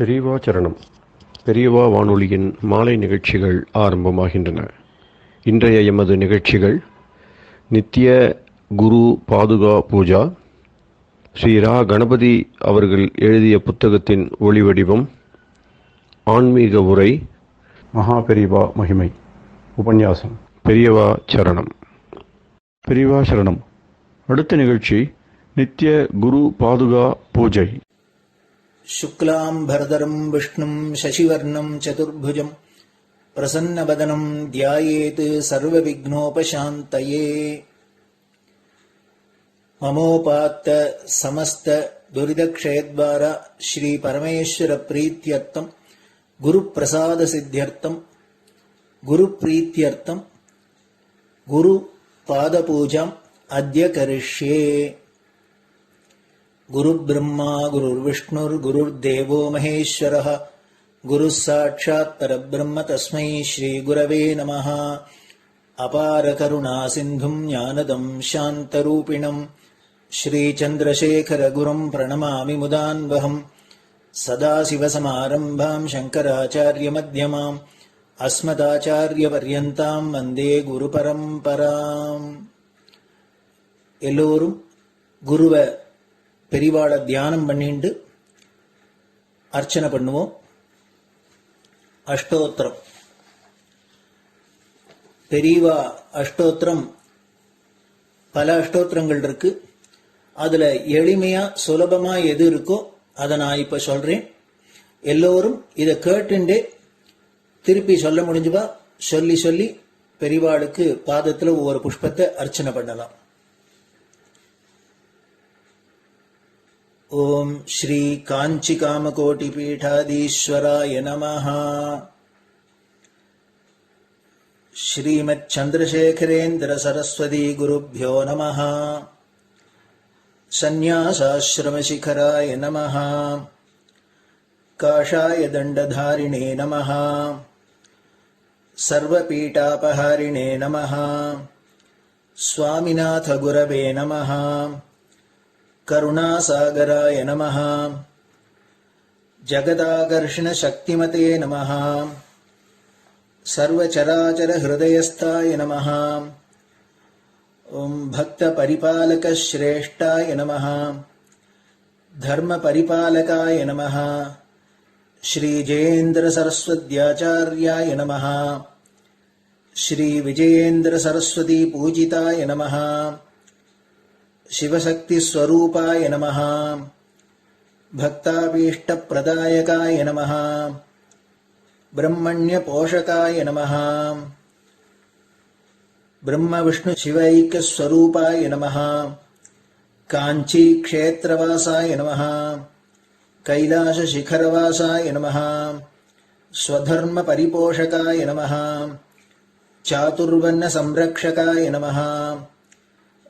பெரியவா சரணம். பெரியவா வானொலியின் மாலை நிகழ்ச்சிகள் ஆரம்பமாகின்றன. இன்றைய எமது நிகழ்ச்சிகள் நித்திய குரு பாதுகா பூஜா, ஸ்ரீ ரா கணபதி அவர்கள் எழுதிய புத்தகத்தின் ஒளிவடிவம், ஆன்மீக உரை, மகா பெரியவா மகிமை உபன்யாசம். பெரியவா சரணம். பெரியவா சரணம். அடுத்த நிகழ்ச்சி நித்திய குரு பாதுகா பூஜை. शुक्लाम्बरधरम् विष्णुम् शशिवर्णम् चतुर्भुजम् प्रसन्नवदनम् ध्यायेत् सर्वविघ्नोपशान्तये। ममोपात्त समस्त दुरितक्षयद्वारा श्रीपरमेश्वरप्रीत्यर्थम् गुरुप्रसादसिद्ध्यर्थम् गुरुप्रीत्यर्थम् गुरुपादपूजाम् अद्य करिष्ये। गुरुर्ब्रह्मा गुरुर्विष्णुर्गुरुर्देवो महेश्वरः गुरुः साक्षात् परब्रह्म तस्मै श्रीगुरवे नमः। अपारकरुणासिन्धुम् ज्ञानदम् शान्तरूपिणम् श्रीचन्द्रशेखरगुरुम् प्रणमामि मुदान्वहम्। सदाशिवसमारम्भाम् शङ्कराचार्यमध्यमाम् अस्मदाचार्यपर्यन्ताम् वन्दे गुरुपरम्पराम्. எல்லோரும் குருவை பெரிவாளை தியானம் பண்ணிண்டு அர்ச்சனை பண்ணுவோம். அஷ்டோத்திரம். பெரியவா அஷ்டோத்திரம் பல அஷ்டோத்திரங்கள் இருக்கு. அதுல எளிமையா சுலபமா எது இருக்கோ அதை நான் இப்ப சொல்றேன். எல்லோரும் இதை கேட்டுண்டே திருப்பி சொல்ல முடிஞ்சுவா சொல்லி சொல்லி பெரிவாளுக்கு பாதத்துல ஒவ்வொரு புஷ்பத்தை அர்ச்சனை பண்ணலாம். ओम श्री कांची कामकोटि पीठाधीश्वराय नमः। श्रीमत् चंद्रशेखरेन्द्र सरस्वती गुरुभ्यो नमः। संन्यासाश्रम शिखराय नमः। काषाय दंडधारिणे नमः। सर्वपीठापहारिणे नमः। स्वामिनाथ गुरवे नमः। करुणासागराय नमः। जगदाकर्षण शक्तिमते नमः। सर्वचराचर हृदयस्थाय नमः। ओम भक्त परिपालक श्रेष्ठाय नमः। धर्म परिपालकाय नमः। श्री जयेन्द्र सरस्वत्याचार्याय नमः। श्री विजयेन्द्र सरस्वती पूजिताय नमः। शिवशक्ति स्वरूपाय नमः। भक्ताभीष्ट प्रदायकाय नमः। ब्रह्मण्य पोषकाय नमः। ब्रह्म विष्णु शिवैक्य स्वरूपाय नमः। कांची क्षेत्रवासाय नमः। कैलाश शिखरवासाय नमः। स्वधर्म परिपोषकाय नमः। चातुर्वर्ण संरक्षकाय नमः।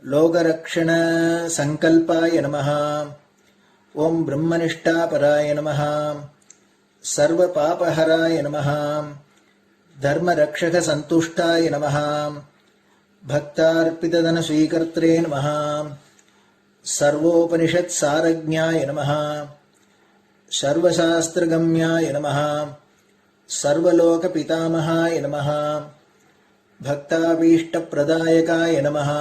लोकरक्षण संकल्पाय नमः। ओम ब्रह्मनिष्ठापराय नमः। सर्वपापहराय नमः। धर्मरक्षक संतुष्टाय नमः। भक्तार्पितधन स्वीकर्त्रे नमः। सर्वोपनिषत् सारज्ञाय नमः। सर्वशास्त्रगम्याय नमः। सर्वलोक पितामहाय नमः। भक्ताभीष्ट प्रदायकाय नमः।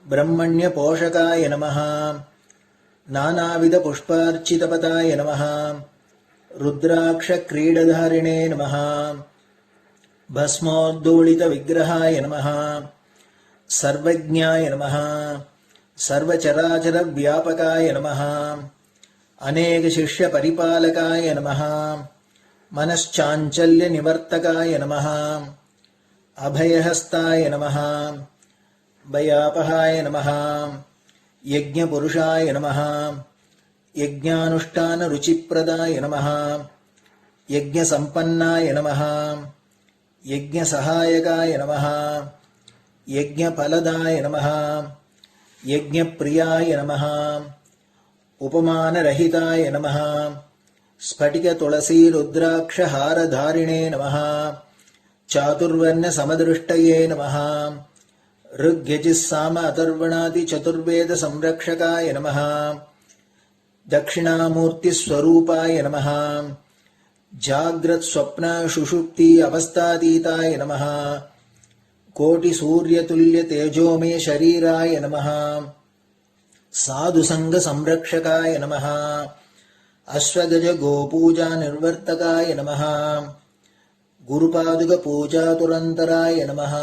ब्रह्मण्य पोषकाय नमः। नानाविध पुष्पार्चितपताय नमः। रुद्राक्ष क्रीडधारिणे नमः। भस्मोद्दोलित विग्रहाय नमः। सर्वज्ञाय नमः। सर्वचराचर व्यापकाय नमः। अनेक शिष्य परिपालकाय नमः। मनश्चाञ्चल्य निवर्तकाय नमः। अभयहस्ताय नमः। भयापहाय नमः। यज्ञपुरुषाय नमः। यज्ञानुष्ठान रुचिप्रदाय नमः। यज्ञसम्पन्नाय नमः। यज्ञसहायकाय नमः। यज्ञफलदाय नमः। यज्ञप्रियाय नमः। उपमानरहिताय नमः। स्फटिक तुलसी रुद्राक्ष हारधारिणे नमः। चातुर्वर्ण समदृष्टये नमः। ऋग्यजुस्साम अथर्वणादि चतुर्वेद संरक्षकाय नमः। दक्षिणामूर्तिस्वरूपाय नमः जाग्रत् स्वप्न सुषुप्ति अवस्थातीताय नमः कोटिसूर्यतुल्य तेजोमय शरीराय नमः साधुसंग संरक्षकाय नमः अश्वगज गोपूजा निर्वर्तकाय नमः गुरुपादुक पूजा तुरंतराय नमः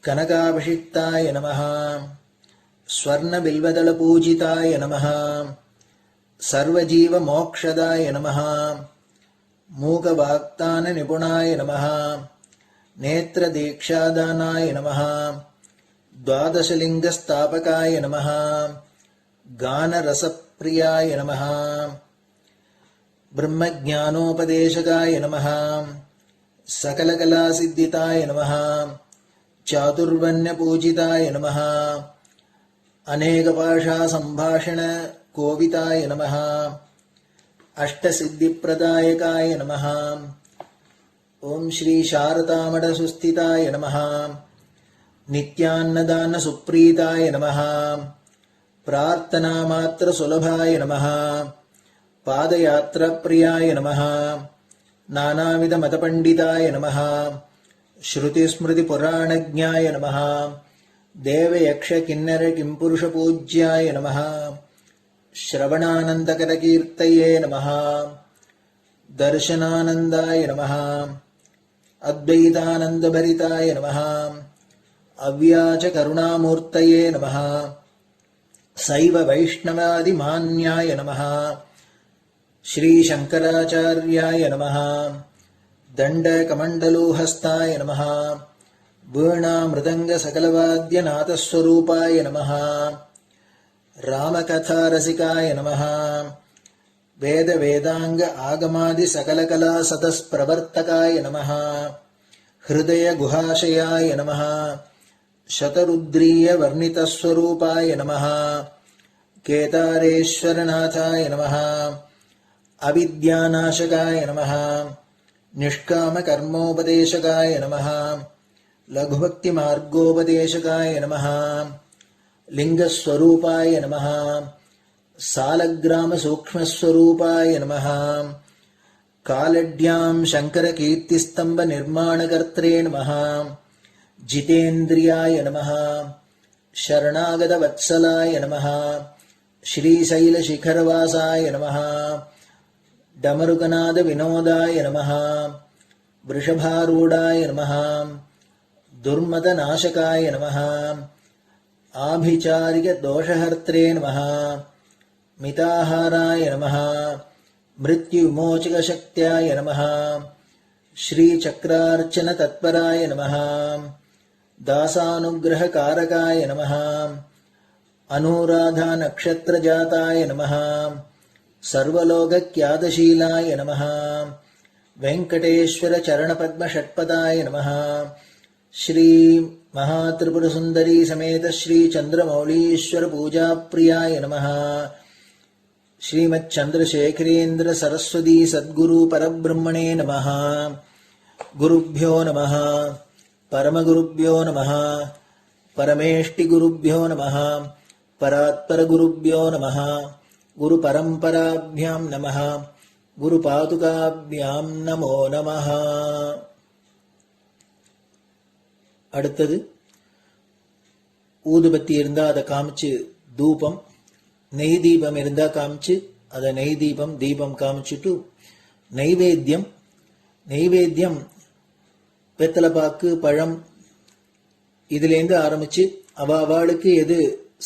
कनकाभिषिक्ताय नमः स्वर्ण बिल्वदल पूजिताय नमः सर्वजीव मोक्षदाय नमः मूकवाक्तान निपुणाय नमः नेत्र दीक्षादानाय नमः द्वादशलिंग स्थापकाय नमः गान रसप्रियाय नमः ब्रह्मज्ञानोपदेशकाय नमः सकलकलासिद्धिताय नमः चातुर्वण्य पूजिताय नमः अनेकभाषा संभाषण कोविताय नमः अष्टसिद्धिप्रदायकाय नमः ओम श्री शारदामठ सुस्थिताय नमः नित्यान्नदान सुप्रीताय नमः प्रार्थना मात्र सुलभाय नमः पादयात्रा प्रियाय नमः नानाविध मतपंडिताय नमः श्रुति स्मृति पुराणज्ञाय नमः देव यक्ष किन्नर किंपुरुष पूज्याय नमः श्रवणानंदकर कीर्तये नमः दर्शनानंदाय नमः अद्वैतानंदभरिताय नमः अव्याच करुणामूर्तये नमः शैव वैष्णवादिमान्याय नमः श्री शंकराचार्याय नमः दंडकमंडलोहस्ताय नमः वीणा मृदंग सकलवाद्यनाथस्वरूपाय नमः रामकथा रसिकाय नमः वेद वेदांग आगमादि सकलकला सतस्प्रवर्तकाय नमः हृदय गुहाशयाय नमः शतरुद्रीय वर्णितस्वरूपाय नमः केदारेश्वरनाथाय नमः अविद्यानाशकाय नमः निष्कामकर्मोपदेशकाय नमः लघुभक्तिमार्गोपदेशकाय नमः लिंगस्वरूपाय नमः सालग्रामसूक्ष्मस्वरूपाय नमः कालड्यां शङ्करकीर्तिस्तम्भनिर्माणकर्त्रे नमः जितेन्द्रियाय नमः शरणागतवत्सलाय नमः श्रीशैलशिखरवासाय नमः डमरुकनादविनोदाय नमः वृषभारूढाय नमः दुर्मदनाशकाय नमः आभिचारिकदोषहर्त्रे नमः मिताहाराय नमः मृत्युविमोचकशक्त्याय नमः श्रीचक्रार्चनतत्पराय नमः दासानुग्रहकारकाय नमः अनुराधानक्षत्रजाताय नमः सर्वलोकख्यातशीलाय नमः वेंकटेश्वरचरणपद्मषट्पदाय नमः श्री महात्रिपुरसुंदरी समेत श्री चंद्रमौलीश्वर पूजाप्रियाय नमः श्रीमच्चंद्रशेखरेन्द्र सरस्वती सद्गुरु परब्रह्मणे नमः गुरुभ्यो नमः परमगुरुभ्यो नमः परमेष्टिगुरुभ्यो नमः परात्परगुरुभ्यो नमः गुरुपरम्पराभ्यां नमः गुरुपादुकाभ्यां नमो नमः. அடுத்தது ஊதுபத்தி இருந்தா அதை காமிச்சு தூபம், நெய் தீபம் இருந்தா காமிச்சு அதை நெய் தீபம் தீபம் காமிச்சுட்டு நைவேத்தியம் வெத்தலைப்பாக்கு பழம் இதுலேருந்து ஆரம்பிச்சு அவளுக்கு எது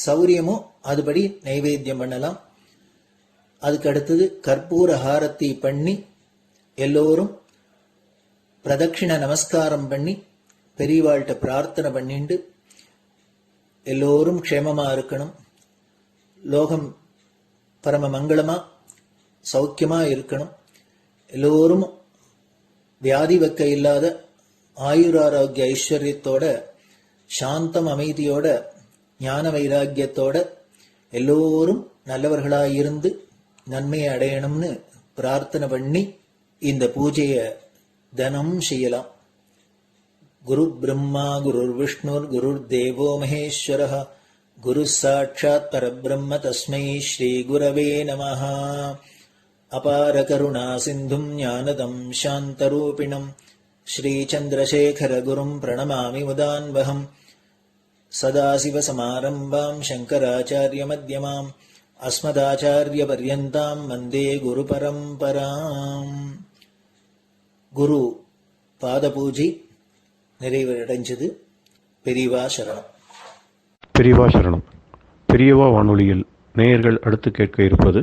சௌரியமோ அதுபடி நைவேத்தியம் பண்ணலாம். அதுக்கு அடுத்தது கற்பூர ஹாரத்தி பண்ணி எல்லோரும் பிரதட்சிண நமஸ்காரம் பண்ணி பெரியவாள்கிட்ட பிரார்த்தனை பண்ணிண்டு எல்லோரும் க்ஷேமமா இருக்கணும், லோகம் பரம மங்களமா சௌக்கியமா இருக்கணும், எல்லோரும் வியாதி வெக்க இல்லாத ஆயுராரோக்கிய ஐஸ்வர்யத்தோட சாந்தம் அமைதியோட ஞான வைராக்கியத்தோட எல்லோரும் நல்லவர்களாயிருந்து நன்மையை அடையணும்னு பிரார்த்தனை பண்ணி இந்த பூஜையை தினம் செய்யலாம். குரு பிரம்மா குருர் விஷ்ணுர் குருர் தேவோ மகேஸ்வரः குரு சாட்சாத் பரபிரம்ம தஸ்மை ஸ்ரீ குரவே நமஹ. அபார கருணா சிந்தும் ஞானதம் சாந்தரூபிணம் ஸ்ரீ சந்திரசேகர குரும் பிரணமாமி முதான்வகம். சதாசிவசமாரம்பாம் சங்கராச்சாரிய மத்யமாம் அஸ்மதாச்சாரிய பர்யந்தாம் வந்தே குரு பரம்பராம். குரு பாத பூஜை நிறைவடைஞ்சது. பெரியவா சரணம். பெரியவா சரணம். பெரியவா வானொலியில் நேயர்கள் அடுத்து கேட்க இருப்பது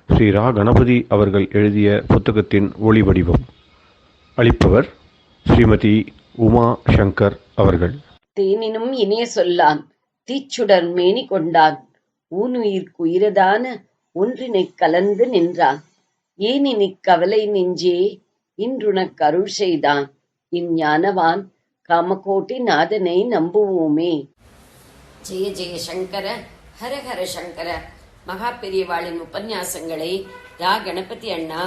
ஸ்ரீ ரா கணபதி அவர்கள் எழுதிய புத்தகத்தின் ஒளி வடிவம். அளிப்பவர் ஸ்ரீமதி உமா சங்கர் அவர்கள். தேனினும் இனிய சொல்லான் தீச்சுடர் மேனி கொண்டான் ஊனுயிர்க்குயிரதான ஒன்றினைக் கலந்து நின்றான் ஏனினிக் கவலை நெஞ்சே இன்றுனக் அருள் செய்தான் இஞ்ஞானவான் காமகோட்டி நாதனை நம்புவோமே. ஜெய ஜெய சங்கர, ஹர ஹர சங்கர. மகா பெரியவாளின் உபன்யாசங்களை ரா கணபதி அண்ணா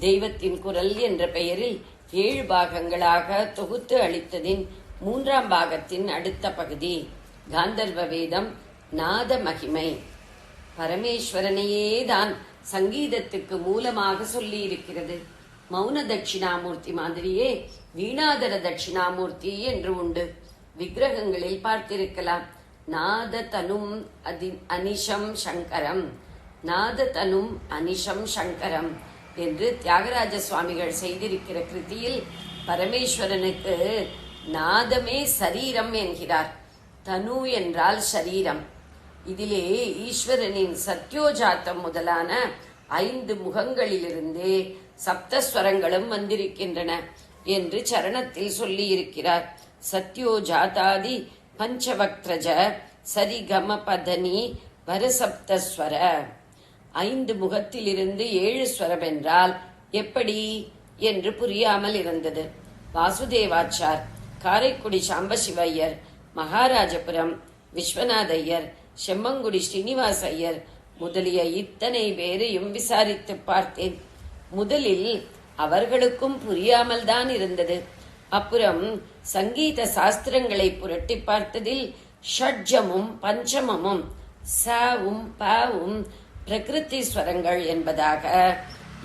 தெய்வத்தின் குரல் என்ற பெயரில் 7 பாகங்களாக தொகுத்து அளித்ததின் 3ஆம் பாகத்தின் அடுத்த பகுதி காந்தர்வ வேதம் நாத மகிமை. பரமேஸ்வரனையே தான் சங்கீதத்துக்கு மூலமாக சொல்லி இருக்கிறது. மௌன தட்சிணாமூர்த்தி மாதிரியே வீணாதர தட்சிணாமூர்த்தி என்று உண்டு. விக்கிரகங்களில் பார்த்திருக்கலாம். நாத தனும் அனிஷம் சங்கரம், நாத தனும் அனிஷம் சங்கரம் என்று தியாகராஜ சுவாமிகள் செய்திருக்கிற கிருதியில் பரமேஸ்வரனுக்கு நாதமே சரீரம் என்கிறார். தனு என்றால் சரீரம். இதிலே ஈஸ்வரனின் சத்யோஜாத்தம் முதலான 5 முகங்களிலிருந்தே சப்தஸ்வரங்களும் வந்திருக்கின்றன என்று சரணத்தில் சொல்லி இருக்கிறார். சத்யோஜாதாதி பஞ்சவக்ரஜ சரிகம பதனி வரசப்தஸ்வர. 5 முகத்திலிருந்து 7 ஸ்வரம் என்றால் எப்படி என்று புரியாமல் இருந்தது. வாசுதேவாச்சார், காரைக்குடி சாம்பசிவையர், மகாராஜபுரம் விஸ்வநாத ஐயர், செம்மங்குடி ஸ்ரீனிவாச ஐயர் முதலிய இத்தனை பேரையும் விசாரித்து பார்த்தேன். முதலில் அவர்களுக்கும் புரியாமல் தான் இருந்தது. அப்புறம் சங்கீத சாஸ்திரங்களை புரட்டி பார்த்ததில் ஷட்ஜமும் பஞ்சமமும் சவும் பவும் பிரகிருதி ஸ்வரங்கள் என்பதாக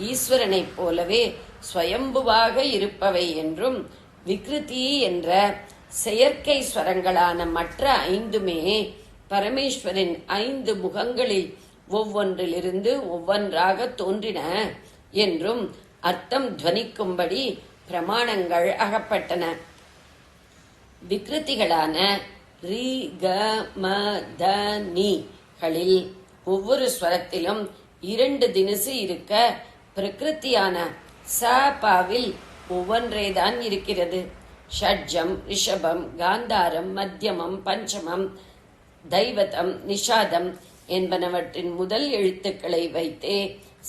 ஈஸ்வரனைப் போலவே ஸ்வயம்புவாக இருப்பவை என்றும், விக்ருதி என்ற செயற்கை ஸ்வரங்களான மற்ற 5மே பரமேஸ்வரின் 5 முகங்களில் ஒவ்வொன்றிலிருந்து ஒவ்வொன்றாக தோன்றின என்றும் அர்த்தம் துவனிக்கும்படி பிரமாணங்கள் அகப்பட்டன. விக்ருதிகளான ரி க ம த நீகளில் ஒவ்வொரு ஸ்வரத்திலும் 2 தினுசு இருக்க, பிரகிருத்தியான ச பாவில் ஒவ்வொன்றேதான் இருக்கிறது. ஷட்ஜம், ரிஷபம், காந்தாரம், மத்தியமம், பஞ்சமம், தைவதம், நிஷாதம் என்பனவற்றின் முதல் எழுத்துக்களை வைத்தே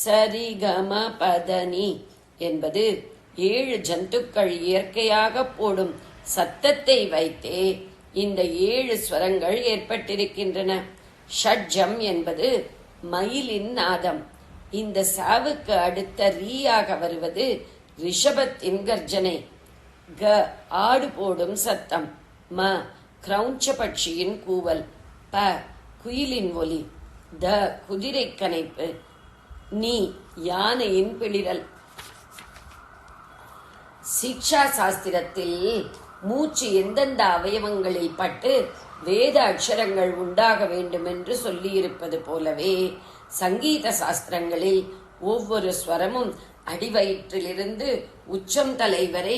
சரி கம பதனி என்பது 7 ஜந்துக்கள் இயற்கையாக போடும் சத்தத்தை வைத்தே இந்த 7 ஸ்வரங்கள் ஏற்பட்டிருக்கின்றன. ஷட்ஜம் என்பது மயிலின் நாதம். இந்த சாவுக்கு அடுத்த ரீயாக வருவது ரிஷபத்தின் கர்ஜனை. க ஆடு போடும் சத்தம், ம கிரௌஞ்ச பட்சியின் கூவல், ப குயிலின் ஒலி, த குதிரை கனைப்பு, நீ யானையின் பிளிரல். சிக்ஷா சாஸ்திரத்தில் மூச்சு எந்தெந்த அவயவங்களில் பட்டு வேத அக்ஷரங்கள் உண்டாக வேண்டும் என்று சொல்லியிருப்பது போலவே சங்கீத சாஸ்திரங்களில் ஒவ்வொரு ஸ்வரமும் அடிவயிற்றிலிருந்து உச்சம் தலை வரை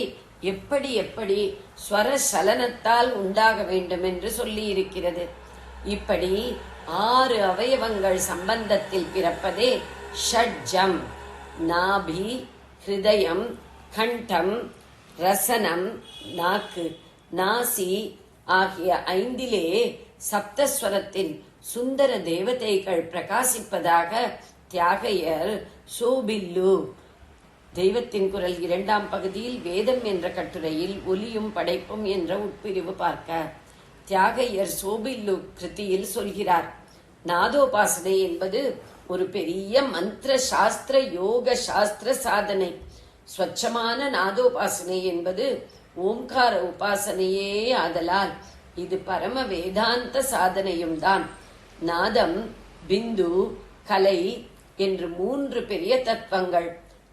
எப்படி எப்படி ஸ்வர சலனத்தால் உண்டாக வேண்டும் என்று சொல்லியிருக்கிறது. இப்படி 6 அவயவங்கள் சம்பந்தத்தில் பிறப்பதே ஷட்ஜம். நாபி, ஹிருதயம், கண்டம், ரசனம், நாக்கு, நாசி ஆகிய 5லே சப்தஸ்வரத்தின் சுந்தர தேவதைகள் பிரகாசிப்பதாக தியாகையர் சோபில்லு தெய்வத்தின் குரல் 2ஆம் பகுதியில் வேதம் என்ற கட்டுரையில் ஒலியும் படைப்பும் என்ற உட்பிரிவு பார்க்க தியாகையர் சோபில்லு கிருதியில் சொல்கிறார். நாதோபாசனை என்பது ஒரு பெரிய மந்திர சாஸ்திர யோக சாஸ்திர சாதனை. ஸ்வச்சமான நாதோபாசனை என்பது ஓம்கார உபாசனையே ஆதலால் இது பரம வேதாந்த சாதனையும் தான். நாதம், பிந்து, கலை என்று 3 பெரிய தத்துவங்கள்.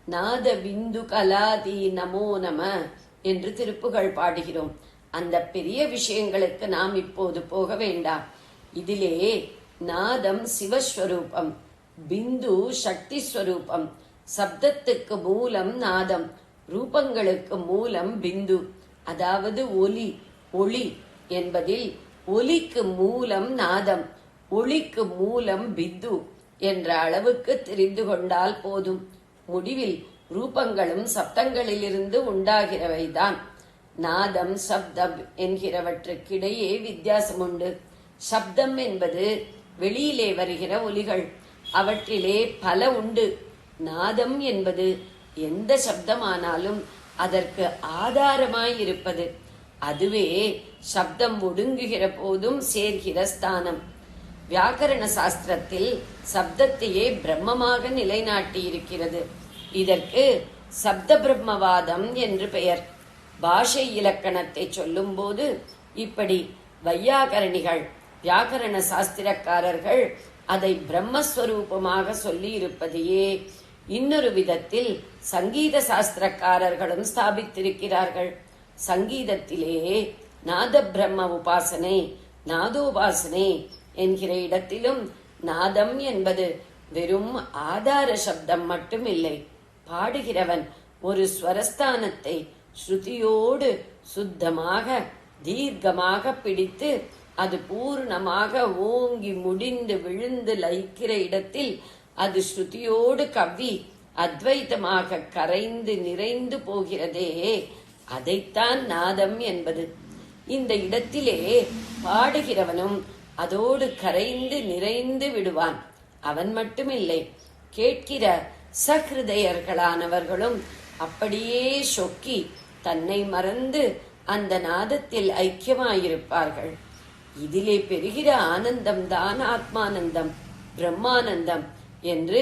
நாத பிந்து கலாதி நமோ நம என்று திருப்புகழ் பாடுகிறோம். அந்த பெரிய விஷயங்களுக்கு நாம் இப்போது போக வேண்டாம். இதிலே நாதம் சிவஸ்வரூபம், பிந்து சக்தி ஸ்வரூபம், சப்தத்துக்கு மூலம் நாதம், ரூபங்களுக்கு மூலம் பிந்து. அதாவது ஒலி, ஒளி என்பதில் ஒலிக்கு மூலம் நாதம், ஒளிக்கு மூலம் பிந்து என்ற அளவுக்கு தெரிந்து கொண்டால் போதும். முடிவில் ரூபங்களும் சப்தங்களிலிருந்து உண்டாகிறவைதான். நாதம், சப்தம் என்கிறவற்றுக்கிடையே வித்தியாசம் உண்டு. சப்தம் என்பது வெளியிலே வருகிற ஒலிகள், அவற்றிலே பல உண்டு. நாதம் என்பது எந்த சப்தமானாலும் அதற்கு ஆதாரமாயிருப்பது. அதுவே சப்தம் ஒடுங்குகிற போதும் சேர்கிற ஸ்தானம். வியாக்கரண சாஸ்திரத்தில் சப்தத்தையே பிரம்மமாக நிலைநாட்டி இருக்கிறது. இதற்கு சப்த பிரம்மவாதம் என்று பெயர். பாஷை இலக்கணத்தை சொல்லும் போது இப்படி வையாகரணிகள், வியாக்கரண சாஸ்திரக்காரர்கள் அதை பிரம்மஸ்வரூபமாக சொல்லி இருப்பதையே இன்னொரு விதத்தில் சங்கீத சாஸ்திரக்காரர்களும் ஸ்தாபித்திருக்கிறார்கள். சங்கீதத்திலே நாத பிரம்ம உபாசனை, நாதோபாசனை என்கிற இடத்திலும் நாதம் என்பது வெறும் ஆதார சப்தம் மட்டுமில்லை. பாடுகிறவன் ஒரு ஸ்வரஸ்தானத்தை ஸ்ருதியோடு சுத்தமாக தீர்க்கமாக பிடித்து அது பூர்ணமாக ஓங்கி முடிந்து விழுந்து லயிக்கிற இடத்தில் அது ஸ்ருதியோடு கவ்வி அத்வைத்தமாக கரைந்து நிறைந்து போகிறதே, அதைத்தான் நாதம் என்பது. இந்த இடத்திலே பாடுகிறவனும் அதோடு கரைந்து நிறைந்து விடுவான். அவன் மட்டுமில்லை, கேட்கிற சஹிருதயர்களானவர்களும் அப்படியே சொக்கி தன்னை மறந்து அந்த நாதத்தில் ஐக்கியமாயிருப்பார்கள். இதிலே பெறுகிற ஆனந்தம்தான் ஆத்மானந்தம், பிரம்மானந்தம் என்று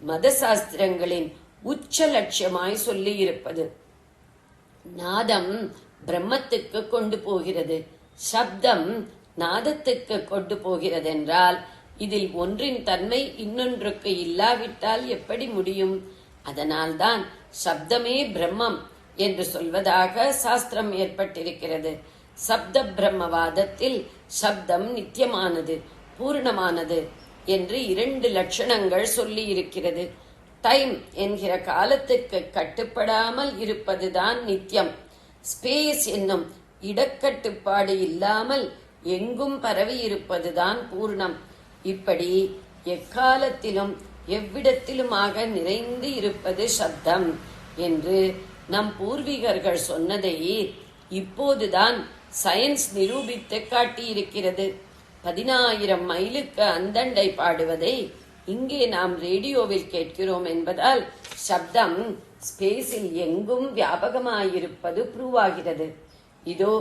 மதசாஸ்திரங்களின் உச்ச லட்சியமாய் சொல்லி இருப்பது. நாதம் பிரம்மத்துக்கு கொண்டு போகிறது, சப்தம் நாதத்துக்கு கொண்டு போகிறது என்றால் இதில் ஒன்றின் தன்மை இன்னொன்றுக்கு இல்லாவிட்டால் எப்படி முடியும்? அதனால்தான் சப்தமே பிரம்மம் என்று சொல்வதாக சாஸ்திரம் ஏற்பட்டிருக்கிறது. சப்த பிரம்மவாதத்தில் சப்தம் நித்தியமானது, பூர்ணமானது என்று 2 லட்சணங்கள் சொல்லி இருக்கிறது. டைம் என்கிற காலத்துக்கு கட்டுப்படாமல் இருப்பதுதான் நித்தியம். ஸ்பேஸ் என்னும் இடக்கட்டுப்பாடு இல்லாமல் எங்கும் பரவி இருப்பதுதான் பூர்ணம். இப்படி எக்காலத்திலும் எவ்விடத்திலுமாக நிறைந்து இருப்பது சப்தம் என்று நம் பூர்வீகர்கள் சொன்னதை இப்போதுதான் சயின்ஸ் நிரூபித்து காட்டியிருக்கிறது. 10,000 மைலுக்கு அந்தண்டை பாடுவதை இங்கே நாம் ரேடியோவில் கேட்கிறோம் என்பதால் சப்தம் ஸ்பேஸில் எங்கும் வியாபகமாயிருப்பது ப்ரூவ் ஆகிறது. இதோ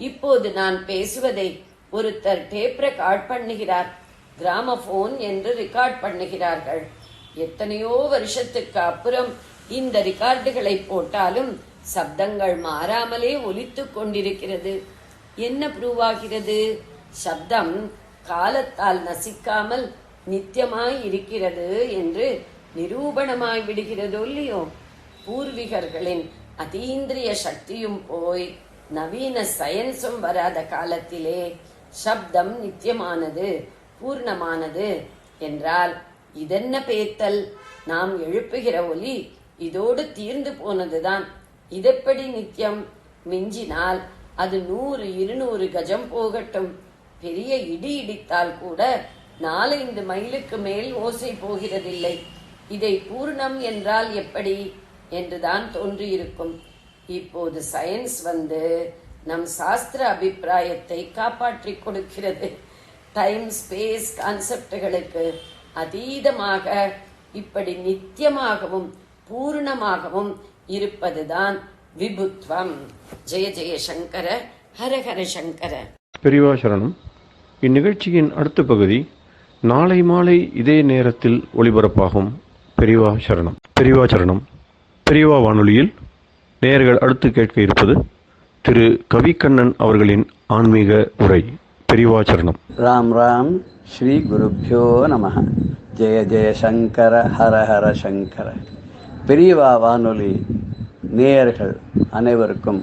இப்போது நான் பேசுவதை ஒருத்தர் டேப் ரெக்கார்ட் பண்ணுகிறார், கிராமபோன் என்று ரெக்கார்ட் பண்ணுகிறார்கள். எத்தனையோ வருஷத்துக்கு அப்புறம் இந்த ரெக்கார்டுகளை போட்டாலும் சப்தங்கள் மாறாமலே ஒலித்துக் கொண்டிருக்கிறது. என்ன ப்ரூவ் ஆகிறது? சப்தம் காலத்தால் நசிக்காமல் நித்தியமாய் இருக்கிறது என்று நிரூபணமாய் விடுகிறதோ இல்லையோ? பூர்வீகர்களின் அதீந்திரிய சக்தியும் போய் நவீன சயின்ஸும் வராத காலத்திலே சப்தம் நித்தியமானது, பூர்ணமானது என்றால் இதென்ன பேத்தல்? நாம் எழுப்புகிற ஒலி இதோடு தீர்ந்து போனதுதான். இதெப்படி நித்தியம்? மிஞ்சினால் அது 100-200 கஜம் போகட்டும், பெரிய இடி இடித்தால் கூட 4-5 மைலுக்கு மேல் ஓசை போகிறதில்லை. இதை பூர்ணம் என்றால் எப்படி என்றுதான் தோன்றியிருக்கும். இப்போது சயின்ஸ் வந்து நம் சாஸ்திர அபிப்பிராயத்தை காப்பாற்றி கொடுக்கிறது. டைம் ஸ்பேஸ் கான்செப்டுகளுக்கு அதீதமாக இப்படி நித்தியமாகவும் பூர்ணமாகவும் இருப்பதுதான் விபுத்வம். ஜெய ஜெய சங்கர, ஹர ஹர சங்கர. பெரியவா சரணம். இந்நிகழ்ச்சியின் அடுத்த பகுதி நாளை மாலை இதே நேரத்தில் ஒளிபரப்பாகும். பெரியவா சரணம். பெரியவா சரணம். பெரியவா வானொலியில் நேயர்கள் அடுத்து கேட்க இருப்பது திரு கவிக்கண்ணன் அவர்களின் ஆன்மீக உரை. பெரியவாச்சரணம். ராம் ராம். ஸ்ரீ குருப்யோ நம. ஜெய ஜெய சங்கர ஹர ஹர சங்கர. பெரியவா வானொலி நேயர்கள் அனைவருக்கும்,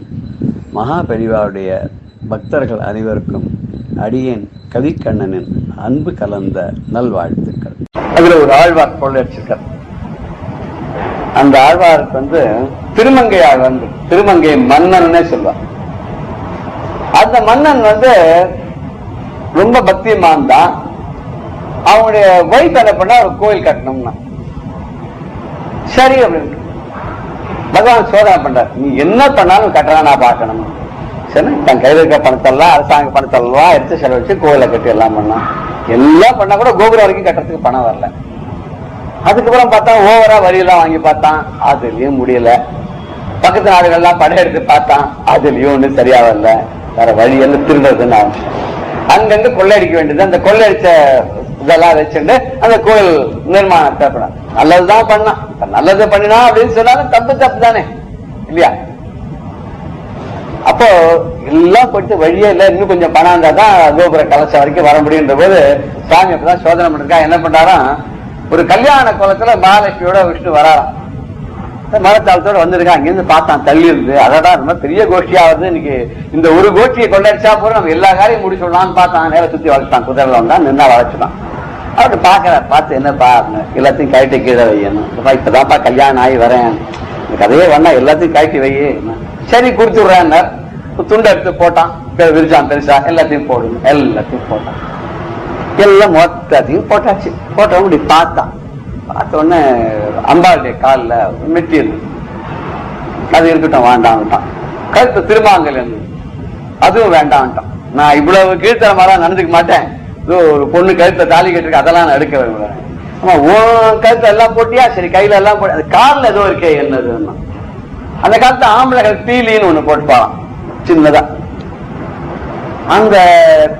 மகா பெரியவாவுடைய பக்தர்கள் அனைவருக்கும் அடியேன் கவிக்கண்ணனின் அன்பு கலந்த நல்வாழ்த்துக்கள். அதுல ஒரு ஆழ்வார் கொள்ளையடிச்சிருக்கார். அந்த ஆழ்வாருக்கு திருமங்கை ஆழ்வார், திருமங்கை மன்னன்னே சொல்வார். அந்த மன்னன் ரொம்ப பக்திமான் தான். அவனுடைய வைஃப் என்ன பண்ண, ஒரு கோயில் கட்டணும்னா சரி அப்படின்னு பகவான் சோதனை பண்றார். நீ என்ன பண்ணாலும் கட்டணம் நான் பார்க்கணும். சரி, தன் கையில் இருக்க பணத்தெல்லாம், அரசாங்க பணத்தெல்லாம் எடுத்து செலவழிச்சு கோயிலை கட்டி எல்லாம் பண்ணான். எல்லாம் பண்ணா கூட கோபுரம் வரைக்கும் கட்டுறதுக்கு பணம் வரல. அதுக்கப்புறம் பார்த்தா ஓவரா வரியெல்லாம் வாங்கி பார்த்தான், அதுலயும் முடியல. பக்கத்து நாடுகள்லாம் படையெடுத்து பார்த்தான், அதுலயும் ஒண்ணு சரியா வரல. வேற வழி எல்லாம் திருடுறதுன்னு ஆரம்பிச்சு அங்கங்க கொள்ளையடிக்க வேண்டியது. அந்த கொள்ளையடிச்ச இதெல்லாம் வச்சுட்டு அந்த கோயில் நிர்மாணத்தை பண்ண நல்லதுதான் பண்ணான். நல்லது பண்ணினா அப்படின்னு சொன்னாலும் தப்பு தானே இல்லையா? அப்போ எல்லாம் போயிட்டு வழியே இல்லை, இன்னும் கொஞ்சம் பணம் இருந்தா தான் கோபுர கலசம் வரைக்கும் வர முடியுன்ற போது சாமி அப்பதான் சோதனை பண்ணிருக்கா. என்ன பண்றாராம், ஒரு கல்யாண கோலத்துல மகாலட்சுமியோட விஷ்ணு வராராம். மரத்தாளத்தோட வந்திருக்கான். அங்கிருந்து பார்த்தான், தள்ளி இருந்து. அதான் ரொம்ப பெரிய கோஷ்டியா வருது இன்னைக்கு. இந்த ஒரு கோஷ்டியை கொள்ளடிச்சா போற நம்ம எல்லா காரையும் முடிச்சுடலாம்னு பார்த்தான். நேரம் சுத்தி வளர்த்தான், குதிரைல வந்தான், நின்னா வளர்ச்சுட்டான். அவரு பாக்குறாரு, பார்த்து என்னப்பா எல்லாத்தையும் கழட்டி கீழே வையணும். இப்பதான்ப்பா கல்யாணம் ஆகி வரேன், கதையே வேணா எல்லாத்தையும் கழட்டி வையே. சரி கொடுத்துடுறேன். துண்டை எடுத்து போட்டான், விரிச்சான் பெருசா, எல்லாத்தையும் போடுங்க. எல்லாத்தையும் போட்டான், எல்லாம் மொத்தத்தையும் போட்டாச்சு. போட்டவங்க இப்படி பார்த்தான். பார்த்த உடனே அம்பாளுடைய காலில் மெட்டி இருந்தது. அது இருக்கட்டும், வேண்டாம்ட்டான். கழுத்து திருமாங்கல் இருந்தது, அதுவும் வேண்டாம்ட்டான். நான் இவ்வளவு கீழ்த்தரமாலாம் நடந்துக்க மாட்டேன். ஒரு பொண்ணு கழுத்தை தாலி கட்டிருக்கு, அதெல்லாம் நான் எடுக்க விரும்புறேன். ஆமா, உன் கழுத்தை எல்லாம் போட்டியா? சரி, கையில எல்லாம் போட்டு, அது காலில் ஏதோ இருக்கே என்னதுன்னா, அந்த காலத்து ஆம்பளைகள் பீலின்னு ஒண்ணு போட்டுப்பாலாம் சின்னதா. அந்த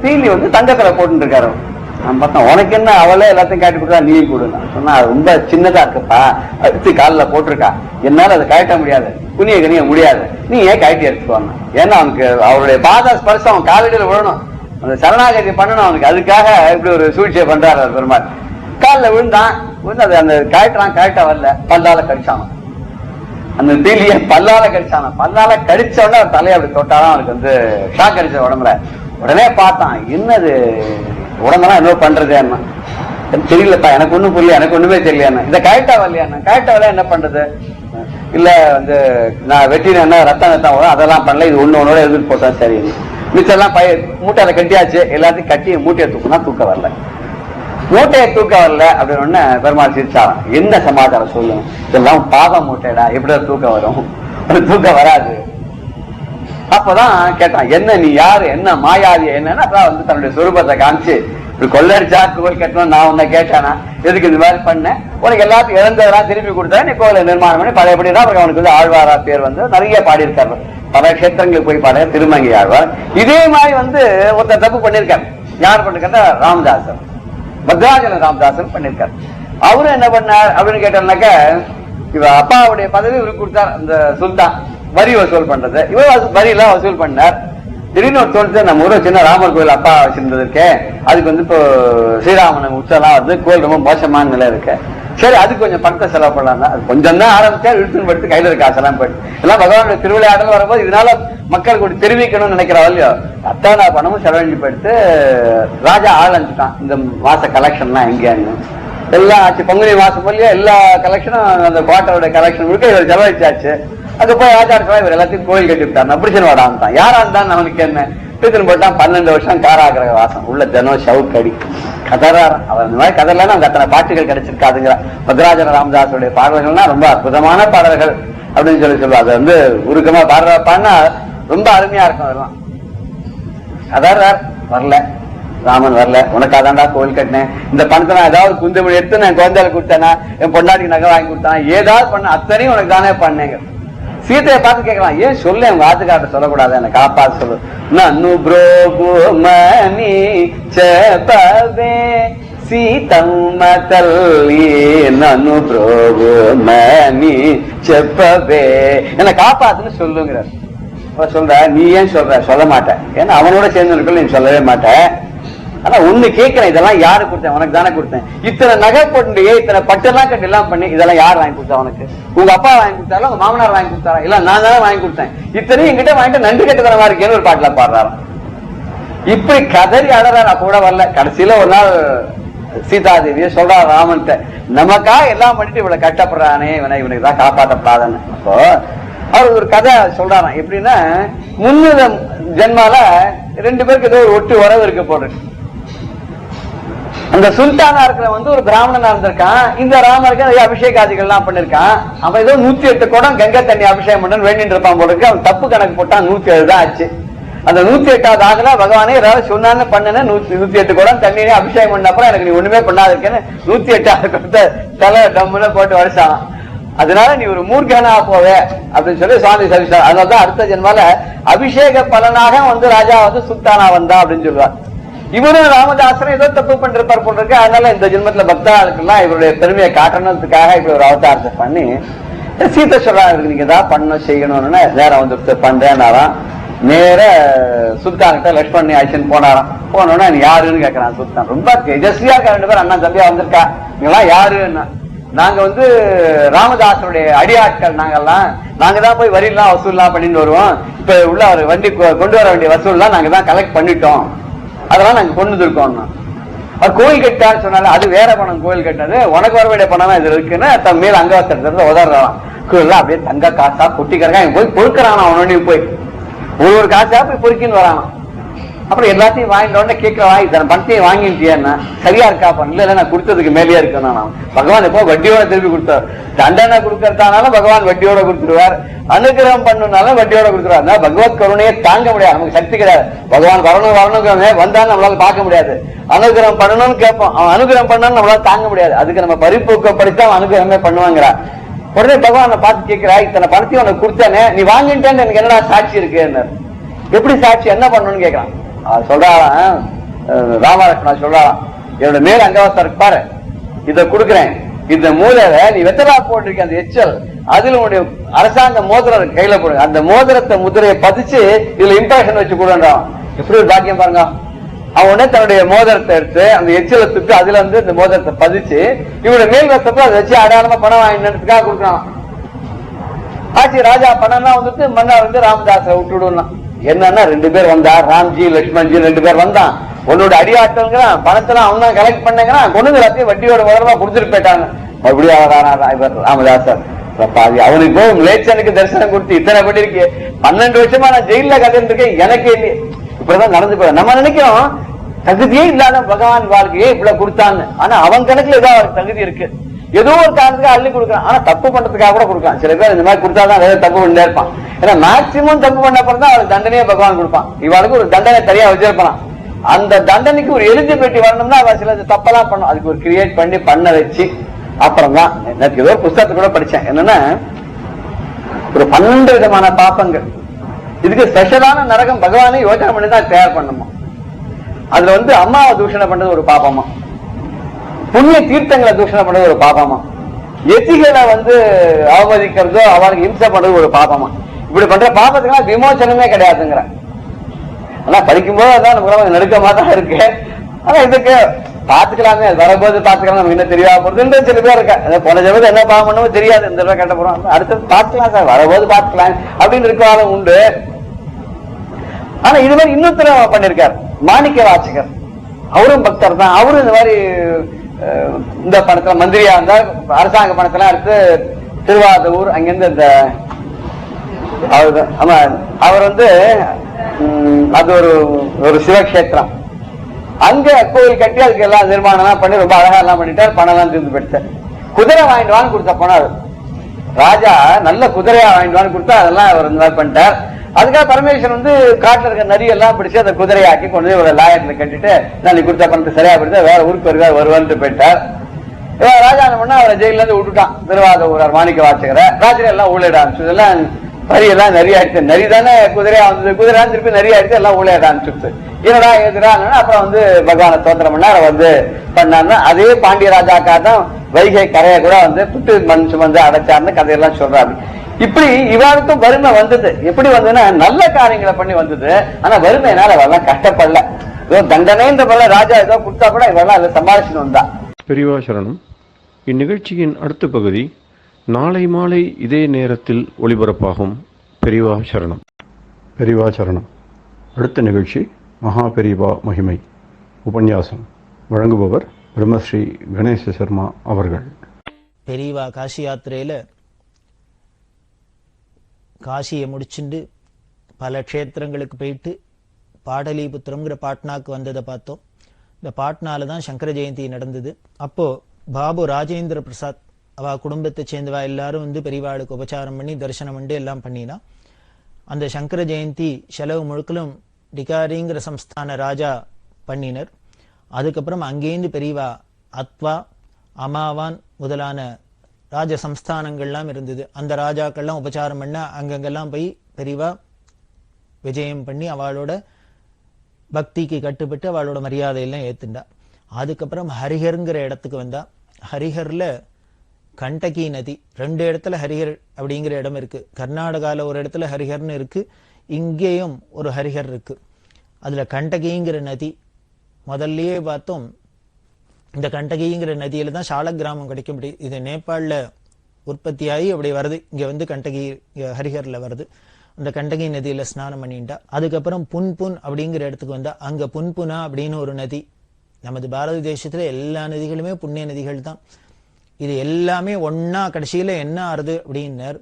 பீலி தங்கத்துல போட்டு இருக்காரு. நான் பார்த்தேன், உனக்கு என்ன அவளே எல்லாத்தையும் காட்டி கொடுத்தா நீ கொடுங்க சொன்னா, ரொம்ப சின்னதா இருக்குப்பா, அடுத்து காலில் போட்டிருக்கா, என்னால அதை கழட்ட முடியாது, குனிய கனிய முடியாது, நீ ஏன் கழட்டி எடுத்துக்குவாங்க. ஏன்னா அவனுக்கு அவருடைய பாத ஸ்பர்சம் அவன் காலடியில் விழணும், அந்த சரணாகதி பண்ணணும் அவனுக்கு. அதுக்காக இப்படி ஒரு சூழ்ச்சியை பண்றாரு அவர் பெருமாள். காலில் விழுந்தான், விழுந்து அந்த கழட்டுறான், கழட்ட வரல, பல்லால கடிச்சான். அந்த தீலிய பல்லால கடிச்சான. பல்லால கடிச்ச உடனே அவர் தலையை அப்படி தொட்டாதான் அவனுக்கு ஷாக் அடிச்ச உடம்புல. உடனே பார்த்தான், என்னது உடம்பெல்லாம் என்ன பண்றது என்ன தெரியலப்பா, எனக்கு ஒண்ணும் புரியல, எனக்கு ஒண்ணுமே தெரியல. இதை கரெக்டா வரலையா? கரெக்டா வரல என்ன பண்றது? இல்ல நான் வெட்டினா ரத்தம் வரும், அதெல்லாம் பண்ணல, இது ஒண்ணோட எதிர்த்து போட்டா சரி. மிச்சம் எல்லாம் மூட்டையில கட்டியாச்சு, எல்லாத்தையும் கட்டி மூட்டையை தூக்குனா தூக்க வரல. மூட்டையை தூக்க வரல அப்படின்னு பெருமாள் சிரிச்சாராம். என்ன சமாச்சாரம் சொல்லுங்க, இதெல்லாம் பாகம் மூட்டைடா, எப்படிதான் தூக்க வரும்? தூக்க வராது. அப்பதான் கேட்டான், என்ன நீ யாரு, என்ன மாயாதி என்னன்னு. அப்பதான் தன்னுடைய சுரூபத்தை காமிச்சு, இப்படி கொள்ளடிச்சா கோவில் கட்டணும் நான் உன்னை கேட்டானா, எதுக்கு இந்த மாதிரி பண்ண, உனக்கு எல்லாத்தையும் இழந்ததெல்லாம் திருப்பி கொடுத்தா நீ கோவிலை நிர்மாணம் பண்ணி பழையபடிதான். அப்புறம் அவனுக்கு ஆழ்வாரா பேர் நிறைய பாடியிருக்காரு, பல கஷேத்திரங்களுக்கு போய் பாட திருமங்கை ஆழ்வார். இதே மாதிரி ஒருத்தர் தப்பு பண்ணிருக்காரு. யார் பண்ணிருக்கா? ராமதாசர், பத்ராஜல ராமதாசன் பண்ணிருக்காரு. அவரும் என்ன பண்ணார் அப்படின்னு கேட்டாருனாக்க, இவ அப்பாவுடைய பதவி இவருக்கு கொடுத்தார் அந்த சுல்தான், வரி வசூல் பண்றது. இவர் வரி எல்லாம் வசூல் பண்ணார். திடீர்னு ஒரு தோணுது, நம்ம ஊரை சின்ன ராமர் கோயில் அப்பா வச்சிருந்ததுக்கே, அதுக்கு இப்போ ஸ்ரீராமன் உச்சலாம் கோயில் ரொம்ப மோசமான நிலை இருக்கு. சரி, அதுக்கு கொஞ்சம் பணத்தை செலவு பண்ணலாம். அது கொஞ்சம் தான் ஆரம்பிச்சா இழுத்துன்னு படுத்து கையில இருக்க காசெல்லாம் போயிட்டு எல்லாம் பகவானுடைய திருவிளையாடல் வரும்போது இதனால மக்களுக்கு ஒரு தெரிவிக்கணும்னு நினைக்கிறா இல்லையோ, அத்தனை பணமும் செலவழிஞ்சு போயிட்டு ராஜா ஆள் அனுப்பிட்டான். இந்த மாச கலெக்ஷன்லாம் எங்கேன்னு எல்லாம் ஆச்சு. பங்குனி மாசம் போலியோ எல்லா கலெக்ஷனும், அந்த குவார்டரோட கலெக்ஷன் முழுக்க இவர் செலவழிச்சாச்சு. அது போய் ராஜா இவர் எல்லாத்தையும் கோயில் கட்டிவிட்டார். பிடிச்சன் வாடான்ட்டான். யாரா இருந்தான் அவனுக்கு என்ன பிடிச்சுன்னு போட்டான். 12 வருஷம் காராகிரக வாசம், உள்ள தினம் சவுக்கடி கதறார். அவர் இந்த மாதிரி கதர்லாம் நமக்கு அத்தனை பாட்டுகள் கிடைச்சிருக்காதுங்கிற. பத்ராஜன ராமதாசுடைய பாடல்கள்னா ரொம்ப அற்புதமான பாடல்கள் அப்படின்னு சொல்லுவாங்க. அது உருக்கமா பாடினா ரொம்ப அருமையா இருக்கும். அதெல்லாம் கதறார். வரல, ராமன் வரல, உனக்காதான்டா கோவில் கட்டினேன், இந்த பணத்தை நான் ஏதாவது குந்தமொழி எடுத்து நான் குழந்தைகளை கொடுத்தேனா, என் பொண்டாட்டிக்கு நகை வாங்கி கொடுத்தானா, ஏதாவது பண்ண அத்தனையும் உனக்கு தானே பண்ணேங்க. சீத்தையை பார்த்து கேட்கலாம், ஏன் சொல்ல உங்க ஆத்துக்காட்ட சொல்லக்கூடாது, என்ன காப்பாத்து சொல்லு. நன்னு புரோகு மணி செப்பவே சீதம்ம தல்லி, நன்னு புரோகு மணி செப்பவே, என்ன காப்பாத்துன்னு சொல்லுங்கிறார். சொல்ற, நீ ஏன் சொல்ற? சொல்ல மாட்டேன், ஏன்னா அவனோட சேர்ந்து இருக்க நீ சொல்லவே மாட்டேன். ஆனா ஒண்ணு கேட்கிறேன், இதெல்லாம் யாரு கொடுத்தேன்? உனக்கு தானே கொடுத்தேன். இத்தனை நகை போட்டு இத்தனை பட்டெல்லாம் கட்டி எல்லாம் பண்ணி இதெல்லாம் யார் வாங்கி கொடுத்தா உனக்கு? உங்க அப்பா வாங்கி கொடுத்தாரா, உங்க மாமனார் வாங்கி கொடுத்தாரா? இல்ல நான் தானே வாங்கி கொடுத்தேன். இத்தனையும் என்கிட்ட வாங்கிட்டு நன்றி கட்டுத்தனமா இருக்கேன்னு ஒரு பாட்டுல பாடுறாராம். இப்படி கதறி அழறாரு. அப்ப கூட வரல. கடைசியில ஒரு நாள் சீதாதேவிய சொல்றா ராமன்ட்ட, நமக்கா எல்லாம் பண்ணிட்டு இவ்வளவு கட்டப்படுறானே, இவனுக்கு தான் காப்பாற்றப்படாதன்னு. அப்போ அவர் ஒரு கதை சொல்றாராம். எப்படின்னா, முன்னுத ஜென்மால 2 பேருக்கு ஏதோ ஒரு ஒட்டு உறவு இருக்க போடுறது. அந்த சுல்தானா இருக்கிற ஒரு பிராமணனா இருந்திருக்கான். இந்த ராமருக்கு நிறைய அபிஷேகாதிகள் எல்லாம் பண்ணிருக்கான். அவன் ஏதோ 108 குடம் கங்கை தண்ணி அபிஷேகம் பண்ணு வேண்டிட்டு இருப்பான் போல இருக்கு. அவன் தப்பு கணக்கு போட்டான். 107 தான் ஆச்சு. அந்த 108வது ஆகல. பகவானே ஏதாவது சொன்னான்னு பண்ணன 108 குடம் தண்ணீரே அபிஷேகம் பண்ண அப்புறம் எனக்கு நீ ஒண்ணுமே பண்ணாது இருக்கேன்னு 108வது குடத்தை தலை டம்முன்னு போட்டு வடிச்சான். அதனால நீ ஒரு மூர்க்கனா போவே அப்படின்னு சொல்லி சுவாமி சவிச்சார். அதனாலதான் அடுத்த ஜென்மால அபிஷேக பலனாக ராஜா சுல்தானா வந்தா அப்படின்னு சொல்லுவார். இவரும் ராமதாசரும் ஏதோ தப்பு பண்றாரு போல இருக்கு. அதனால இந்த ஜென்மத்துல பக்தாளுக்கெல்லாம் இவருடைய பெருமையை காட்டணுன்றதுக்காக இப்படி ஒரு அவதாரத்தை பண்ணி சீதை சொல்றாங்க, நீங்க ஏதாவது பண்ண செய்யணும்னு நேரம் பண்றேன்னாராம். நேர சுல்தான்கிட்ட லட்சுமணி ஆயிடுச்சுன்னு போனாராம். போனோன்னா நீ யாருன்னு கேட்கறான் சுல்தான். ரொம்ப தேஜஸ்வியா இருக்க 2 பேர் அண்ணா தம்பியா வந்திருக்கா, நீங்களாம் யாருன்னா, நாங்க ராமதாசருடைய அடியாட்கள், நாங்க தான் போய் வரியெல்லாம் வசூல்லாம் பண்ணிட்டு வருவோம். இப்ப உள்ள ஒரு வண்டி கொண்டு வர வேண்டிய வசூல்லாம் நாங்க தான் கலெக்ட் பண்ணிட்டோம், அதெல்லாம் நாங்க கொண்டு இருக்கோம். அவர் கோயில் கட்டான்னு சொன்னால அது வேற பணம். கோயில் கட்டினது உனக்கு வர வேண்டிய பணம் இது இருக்குன்னு தன் மேல அங்கவசரத்துல உதறான். அப்படியே தங்க காசா கொட்டிக்கிறக்கான் போய் பொறுக்கிறான். அவனோட போய் ஒரு காசா போய் பொறுக்கின்னு வரானா. அப்புறம் எல்லாத்தையும் வாங்கிட்ட உடனே கேட்கலாம், இத்தனை பணத்தையும் வாங்கிட்டியா, சரியா இருக்கா? இல்ல நான் கொடுத்ததுக்கு மேலேயே இருக்கேன். நான் பகவான் எப்போ வட்டியோட திருப்பி கொடுத்தார். தண்டனை கொடுக்கறதானால பகவான் வட்டியோட கொடுத்துருவார், அனுகிரகம் பண்ணுனாலும் வட்டியோட கொடுத்துருவார். பகவத் கருணையை தாங்க முடியாது, நமக்கு சக்தி கிடையாது. பகவான் வரணும் வந்தாலும் நம்மளால பார்க்க முடியாது. அனுகிரகம் பண்ணணும்னு கேட்போம், அவன் அனுகிரகம் பண்ணாலும் நம்மளால தாங்க முடியாது. அதுக்கு நம்ம பரிபூக்கப்படுத்தி அவன் அனுகிரகமே பண்ணுவாங்கிறா. உடனே பகவானை பார்த்து கேட்கிறா, இத்தனை பணத்தையும் உனக்கு கொடுத்தானே, நீ வாங்கிட்டேன்னு எனக்கு என்னடா சாட்சி இருக்கு? எப்படி சாட்சி? என்ன பண்ணணும்னு கேட்கறான். சொல்றான் ராமலட்சுமணா சொல்றான், என்னோட மேல அங்கவசம் இருக்கு பாரு, இதை கொடுக்குறேன். இந்த மூலையில நீ வெத்தலா போட்டிருக்க அந்த எச்சல், அதுல உன்னுடைய அரசாங்க மோதிரம் கையில போடுங்க. அந்த மோதிரத்தை முதிரையை பதிச்சு இதுல இம்ப்ரெஷன் வச்சு கொடுன்றான். எப்படி ஒரு பாக்கியம் பாருங்க. அவன் உடனே தன்னுடைய மோதிரத்தை எடுத்து அந்த எச்சலை துப்பி அதுல இந்த மோதிரத்தை பதிச்சு இவனுடைய மேல் வசப்போ அதை வச்சு அடையாளமா பணம் வாங்கினதுக்காக கொடுக்குறான். ஆட்சி ராஜா பணம்லாம் மன்னர் ராமதாசரை விட்டுடுவான். என்னன்னா 2 பேர் வந்தார், ராம்ஜி லட்சுமண்ஜி 2 பேர் வந்தான். உன்னோட அடியாட்கள் பணத்தெல்லாம் அவன் தான் கலெக்ட் பண்ணாங்கன்னா கொண்டு எல்லாத்தையும் வட்டியோட முதலமா குடுத்துட்டு போயிட்டாங்க. மறுபடியும் ராமதாசர் பாதி அவனுக்கு போய் மிலேச்சனுக்கு தரிசனம் கொடுத்து இத்தனை படி இருக்கு. 12 வருஷமா நான் ஜெயில கதைன்னு இருக்கேன், எனக்கு இல்லையே. இப்படிதான் நடந்து போய் நம்ம நினைக்கிறோம் தகுதியே இல்லாத பகவான் வாழ்க்கையே இவ்வளவு கொடுத்தான்னு. ஆனா அவன் கணக்குல ஏதோ அவருக்கு தகுதி இருக்கு, ஏதோ ஒரு காரணத்துக்காக அள்ளி கொடுக்குறான். ஆனா தப்பு பண்றதுக்காக கூட கொடுக்கலாம். சில பேர் இந்த மாதிரி கொடுத்தாதான் வேற தப்பு பண்ணிட்டே இருப்பான். ஏன்னா மேக்சிமம் தப்பு பண்ண அப்புறம் தான் அவளுக்கு தண்டனையே பகவான் கொடுப்பான். இவளுக்கு ஒரு தண்டனை தனியா வச்சிருப்பான். அந்த தண்டனைக்கு ஒரு எலிஜிபிலிட்டி வரணும்னா அவ சில தப்பெல்லாம் பண்ணும். அதுக்கு ஒரு கிரியேட் பண்ண வச்சு அப்புறம் தான். எனக்கு ஏதோ புத்தகத்தை கூட படிச்சேன். என்னன்னா ஒரு 12 விதமான பாப்பங்கள். இதுக்கு ஸ்பெஷலான நரகம் பகவானே யோசனை பண்ணி தான் தயார் பண்ணுமா. அதுல அம்மாவை தூஷணை பண்றது ஒரு பாப்பமா, புண்ணிய தீர்த்தங்களை தூஷணை பண்றது ஒரு பாப்பமா, எதிகளை அவமதிக்கிறதோ அவருக்கு இம்சை பண்றது ஒரு பாப்பமா. இப்படி பண்ற பாப்பத்துக்கெல்லாம் விமோசனமே கிடையாதுங்கிற. ஆனா படிக்கும்போது அதான் நமக்கு நெருக்கமா தான் இருக்கு. ஆனா இதுக்கு பாத்துக்கலாமே, அது வரும்போது பாத்துக்கலாம், நமக்கு என்ன தெரியாம போறது சில பேர் இருக்கா. போன ஜென்மத்துல என்ன பாவம் பண்ணவோ தெரியாது, இந்த தடவை கட்ட போறோம், அடுத்தது பாத்துக்கலாம் சார், வரும்போது பாத்துக்கலாம் அப்படின்னு இருக்காலும் உண்டு. ஆனா இது மாதிரி இன்னொருத்தர பண்ணிருக்காரு மாணிக்க வாசகர். அவரும் பக்தர் தான். அவரும் இந்த மாதிரி இந்த பணத்துல மந்திரியா இருந்தா அரசாங்க பணத்தெல்லாம் எடுத்து திருவாரூர் அங்கிருந்து இந்த அவர் அது ஒரு சிவக்ஷேத்திரம், அங்க கோயில் கட்டி அதுக்கு எல்லாம் நிர்மாணம் பண்ணி ரொம்ப அழகா எல்லாம் பண்ணிட்டார். பணம் எல்லாம் தீர்ந்து போயிட்டார். குதிரை வாங்கிட்டு வான்னு கொடுத்த போனார் ராஜா. நல்ல குதிரையா வாங்கிட்டு வான்னு கொடுத்தா அதெல்லாம் அவர் இந்த மாதிரி பண்ணிட்டார். அதுக்காக பரமேஸ்வரன் காட்டுல இருக்க நரி எல்லாம் பிடிச்சி அந்த குதிரையாக்கி கொண்டு போய் ஒரு லாயத்துல கட்டிட்டு நான் நீ கொடுத்த பணத்தை சரியா பிடிச்சா வேற ஊருக்கு வருவான்னு போயிட்டார். ராஜா என்ன பண்ணா அவரை ஜெயில இருந்து விட்டுட்டான். திருவாரூர் மாணிக்க வாசகரை ராத்திரி எல்லாம் ஊழிட ஆரம்பிச்சு. இதெல்லாம் நரி எல்லாம் நிறைய ஆயிடுச்சு. நரி தானே குதிரையா வந்தது, குதிரை திருப்பி நிறைய ஆயிடுச்சு, எல்லாம் ஊழிட ஆரம்பிச்சு. என்னடா எதிரான அப்புறம் பகவான தோத்திரம் பண்ண பண்ணாருன்னா அதே பாண்டிய ராஜாக்கா தான் வைகை கரையை கூட புட்டு மண் சுமந்து அடைச்சார்னு கதையெல்லாம் சொல்றாரு. இப்படி இவருக்கும் வறுமை வந்தது. எப்படி வந்ததுன்னா நல்ல காரியங்களை பண்ணி வந்தது. ஆனா வறுமையினால அவெல்லாம் கஷ்டப்படல. தண்டனைன்ற போல ராஜா ஏதோ கொடுத்தா கூட இவெல்லாம் அதை சமாளிச்சுன்னு வந்தா. பெரியவா சரணம். இந்நிகழ்ச்சியின் அடுத்த பகுதி நாளை மாலை இதே நேரத்தில் ஒளிபரப்பாகும். பெரியவா சரணம். பெரியவா சரணம். அடுத்த நிகழ்ச்சி மகா பெரியவா மகிமை உபன்யாசம். வழங்குபவர் பிரம்மஸ்ரீ கணேச சர்மா அவர்கள். பெரியவா காசி யாத்திரையில் காசியை முடிச்சுண்டு பல க்ஷேத்திரங்களுக்கு போயிட்டு பாடலிபுத்திரம்ங்கிற பாட்னாக்கு வந்ததை பார்த்தோம். இந்த பாட்னால தான் சங்கர ஜெயந்தி நடந்தது. அப்போது பாபு ராஜேந்திர பிரசாத் அவள் குடும்பத்தை சேர்ந்தவா எல்லாரும் வந்து பெரியவாளுக்கு உபச்சாரம் பண்ணி தரிசனம் பண்ணி எல்லாம் பண்ணினா. அந்த சங்கர ஜெயந்தி செலவு முழுக்கலும் டிகாரிங்கிற சம்ஸ்தான ராஜா பண்ணினர். அதுக்கப்புறம் அங்கேருந்து பெரியவா அத்வா அமாவான் முதலான ராஜ சம்ஸ்தானங்கள்லாம் இருந்தது. அந்த ராஜாக்கள்லாம் உபச்சாரம் பண்ண அங்கங்கெல்லாம் போய் பெரியவா விஜயம் பண்ணி அவளோட பக்திக்கு கட்டுப்பட்டு அவளோட மரியாதையெல்லாம் ஏத்துண்டா. அதுக்கப்புறம் ஹரிஹருங்கிற இடத்துக்கு வந்தா. ஹரிஹரில் கண்டகி நதி 2 இடத்துல ஹரிஹர் அப்படிங்கிற இடம் இருக்கு. கர்நாடகாவில் ஒரு இடத்துல ஹரிஹர்னு இருக்கு, இங்கேயும் ஒரு ஹரிஹர் இருக்கு. அதில் கண்டகிங்கிற நதி முதல்லையே பார்த்தோம். இந்த கண்டகிங்கிற நதியில தான் சால கிராமம் கிடைக்க முடியும். இது நேபாளில் உற்பத்தியாகி அப்படி வருது, இங்கே வந்து கண்டகி ஹரிஹரில் வருது. அந்த கண்டகி நதியில் ஸ்நானம் பண்ணிட்டா. அதுக்கப்புறம் புன்புன் அப்படிங்கிற இடத்துக்கு வந்தா. அங்கே புன்புனா அப்படின்னு ஒரு நதி. நமது பாரத தேசத்தில் எல்லா நதிகளுமே புண்ணிய நதிகள் தான். இது எல்லாமே ஒன்னா கடைசியில் என்ன ஆறுது அப்படின்னர்,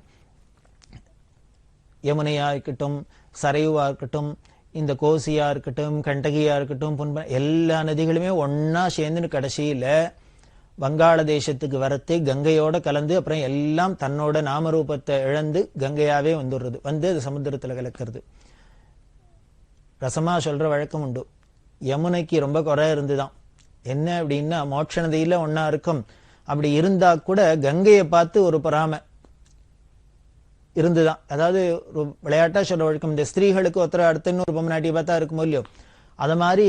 யமுனையா இருக்கட்டும், சரையுவா இருக்கட்டும், இந்த கோசியா இருக்கட்டும், கண்டகியா இருக்கட்டும், எல்லா நதிகளுமே ஒன்னா சேர்ந்து கடைசியில வங்காள தேசத்துக்கு வரத்து கங்கையோட கலந்து அப்புறம் எல்லாம் தன்னோட நாமரூபத்தை இழந்து கங்கையாவே வந்துடுறது, வந்து அது சமுத்திரத்துல கலக்கிறது. ரசமா சொல்ற வழக்கம் உண்டு. யமுனைக்கு ரொம்ப குறை இருந்துதான். என்ன அப்படின்னா மோட்ச நதியில ஒன்னா இருக்கும். அப்படி இருந்தா கூட கங்கையை பார்த்து ஒரு பொறாமை இருந்துதான். அதாவது ஒரு விளையாட்டா சொல்ற வழக்கம், இந்த ஸ்திரீகளுக்கு ஒருத்தர் அடுத்த இன்னொரு பொம்மநாட்டியை பார்த்தா இருக்குமோ இல்லையோ, அது மாதிரி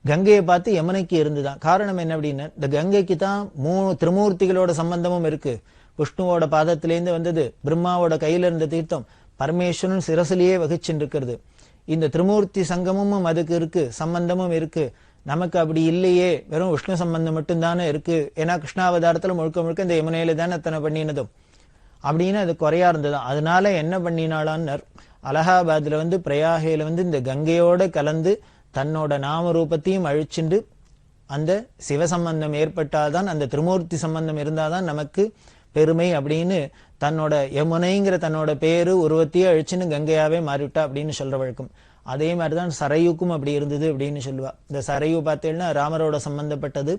கங்கையை பார்த்து யமுனைக்கு இருந்துதான். காரணம் என்ன அப்படின்னா இந்த கங்கைக்கு தான் 3 திருமூர்த்திகளோட சம்பந்தமும் இருக்கு. விஷ்ணுவோட பாதத்திலேருந்து வந்தது, பிரம்மாவோட கையில இருந்த தீர்த்தம் பரமேஸ்வரன் சிரசிலேயே வகிச்சுட்டு இருக்கிறது. இந்த திருமூர்த்தி சங்கமும் அதுக்கு இருக்கு, சம்பந்தமும் இருக்கு. நமக்கு அப்படி இல்லையே, வெறும் விஷ்ணு சம்பந்தம் மட்டும்தானே இருக்கு. ஏன்னா கிருஷ்ணாவதாரத்துல முழுக்க முழுக்க இந்த யமுனையில தானே அத்தனை பண்ணினதும் அப்படின்னு அது குறையா இருந்ததுதான். அதனால என்ன பண்ணினாளான்னு அலகாபாத்ல வந்து பிரயாகையில வந்து இந்த கங்கையோட கலந்து தன்னோட நாமரூபத்தையும் அழிச்சுண்டு அந்த சிவசம்பந்தம் ஏற்பட்டாதான், அந்த திருமூர்த்தி சம்பந்தம் இருந்தாதான் நமக்கு பெருமை அப்படின்னு தன்னோட யமுனைங்கிற தன்னோட பேரு உருவத்தையே அழிச்சுன்னு கங்கையாவே மாறிவிட்டா அப்படின்னு சொல்ற வழக்கம். அதே மாதிரிதான் சரையுக்கும் அப்படி இருந்தது அப்படின்னு சொல்லுவா. இந்த சரையு பார்த்தீங்கன்னா ராமரோட சம்பந்தப்பட்டது.